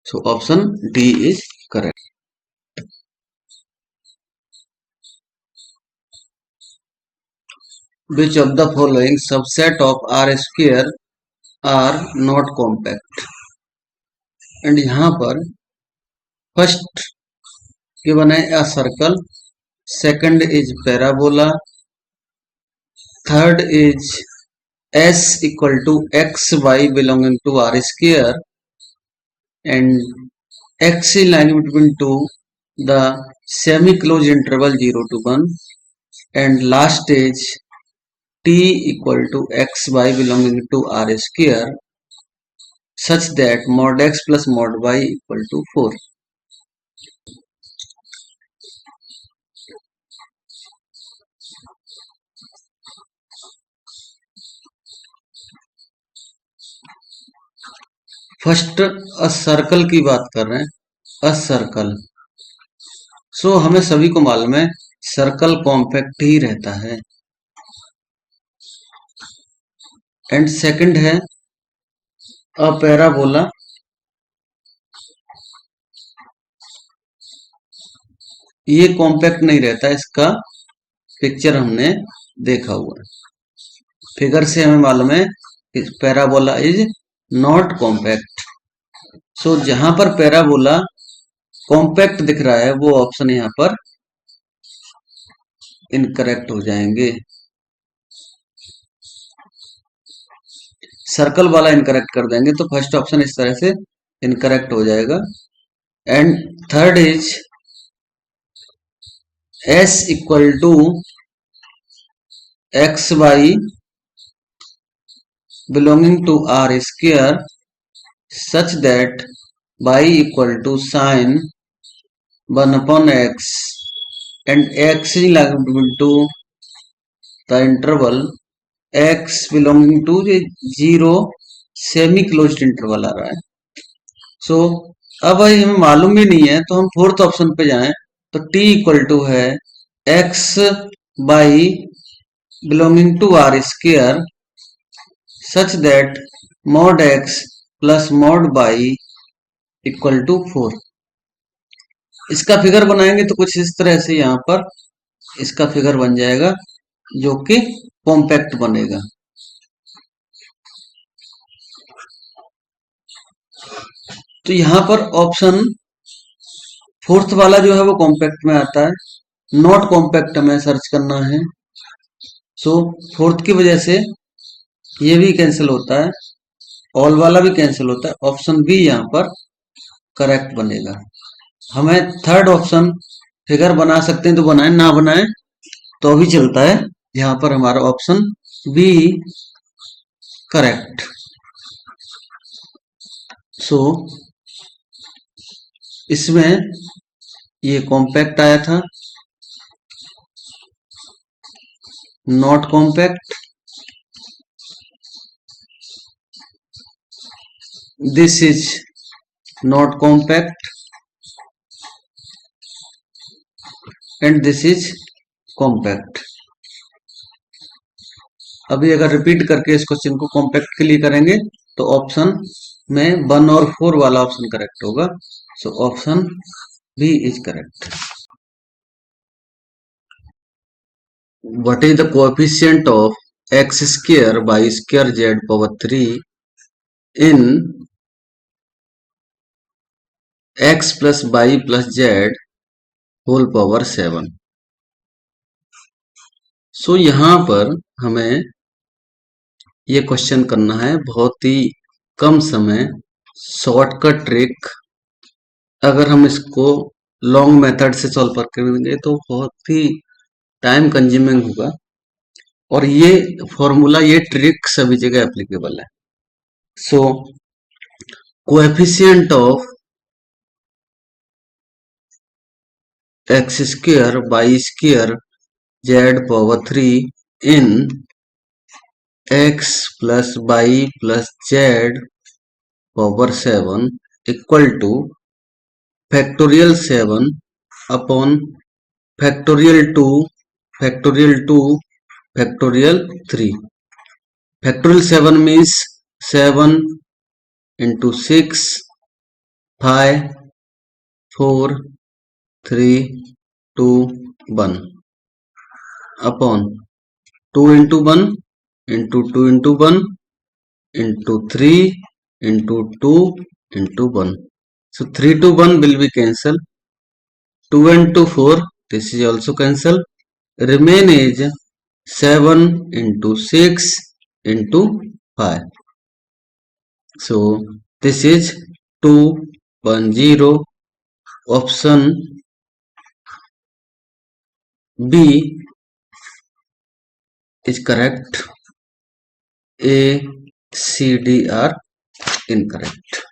So option D is correct. Which of the following subset of R square are not compact? And यहाँ पर फर्स्ट गिवन है a circle, second is parabola, third is s equal to xy belonging to R square and x is lying between two the semi-closed interval 0 to 1 and last is t equal to xy belonging to R square such that mod x plus mod y equal to 4. First a circle की बात कर रहे हैं, a circle. सो हमें सभी को मालूम है सर्कल कॉम्पैक्ट ही रहता है। एंड सेकंड है अ पैराबोला, ये कॉम्पैक्ट नहीं रहता, इसका पिक्चर हमने देखा हुआ है, फिगर से हमें मालूम है पैराबोला इज नॉट कॉम्पैक्ट। सो जहां पर पैराबोला कॉम्पैक्ट दिख रहा है वो ऑप्शन यहां पर इनकरेक्ट हो जाएंगे। सर्कल वाला इनकरेक्ट कर देंगे तो फर्स्ट ऑप्शन इस तरह से इनकरेक्ट हो जाएगा। And third is s equal to x y belonging to R square such that y equal to sin 1 upon x and x is equal to the interval x belonging to 0 semi closed interval आ रहा है। सो अब भाई हमें मालूम भी नहीं है तो हम फोर्थ ऑप्शन पे जाएं तो t इक्वल टू है x y belonging to R स्क्र such that mod x plus mod y equal to 4। इसका फिगर बनाएंगे तो कुछ इस तरह से यहाँ पर इसका फिगर बन जाएगा जो कि कॉम्पैक्ट बनेगा। तो यहाँ पर ऑप्शन फोर्थ वाला जो है वो कॉम्पैक्ट में आता है, नॉट कॉम्पैक्ट हमें सर्च करना है। सो फोर्थ की वजह से ये भी कैंसिल होता है, ऑल वाला भी कैंसिल होता है, ऑप्शन बी यहाँ पर करेक्ट बनेगा। हमें थर्ड ऑप्शन फिगर बना सकते हैं तो बनाएं, ना बनाएं तो भी चलता है। यहाँ पर हमारा ऑप्शन बी करेक्ट। सो इसमें ये कॉम्पैक्ट आया था, not compact, this is not compact and this is compact. अभी अगर रिपीट करके इस क्वेश्चन को कॉम्पैक्ट के लिए करेंगे तो ऑप्शन में 1 और 4 वाला ऑप्शन करेक्ट होगा। So option B is correct. What is the coefficient of x square y square z power 3 in x plus y plus z whole power 7। So यहाँ पर हमें ये क्वेश्चन करना है बहुत ही कम समय, शॉर्टकट ट्रिक। अगर हम इसको लॉन्ग मेथड से सॉल्व कर करेंगे तो बहुत ही टाइम कंज्यूमिंग होगा, और ये फॉर्मूला, ये ट्रिक सभी जगह एप्लीकेबल है। So coefficient of x square y square z power 3 in x plus y plus z power 7 equal to factorial 7 upon factorial 2 factorial 2 factorial 3। Factorial 7 means 7 into 6, 5, 4, 3, 2, 1 upon 2 into 1 into 2 into 1 into 3 into 2 into 1. So 3 to 1 will be cancelled. 2 into 4, this is also cancelled. Remain is 7 into 6 into 5. So this is 210. Option B is correct. A, C, D are incorrect.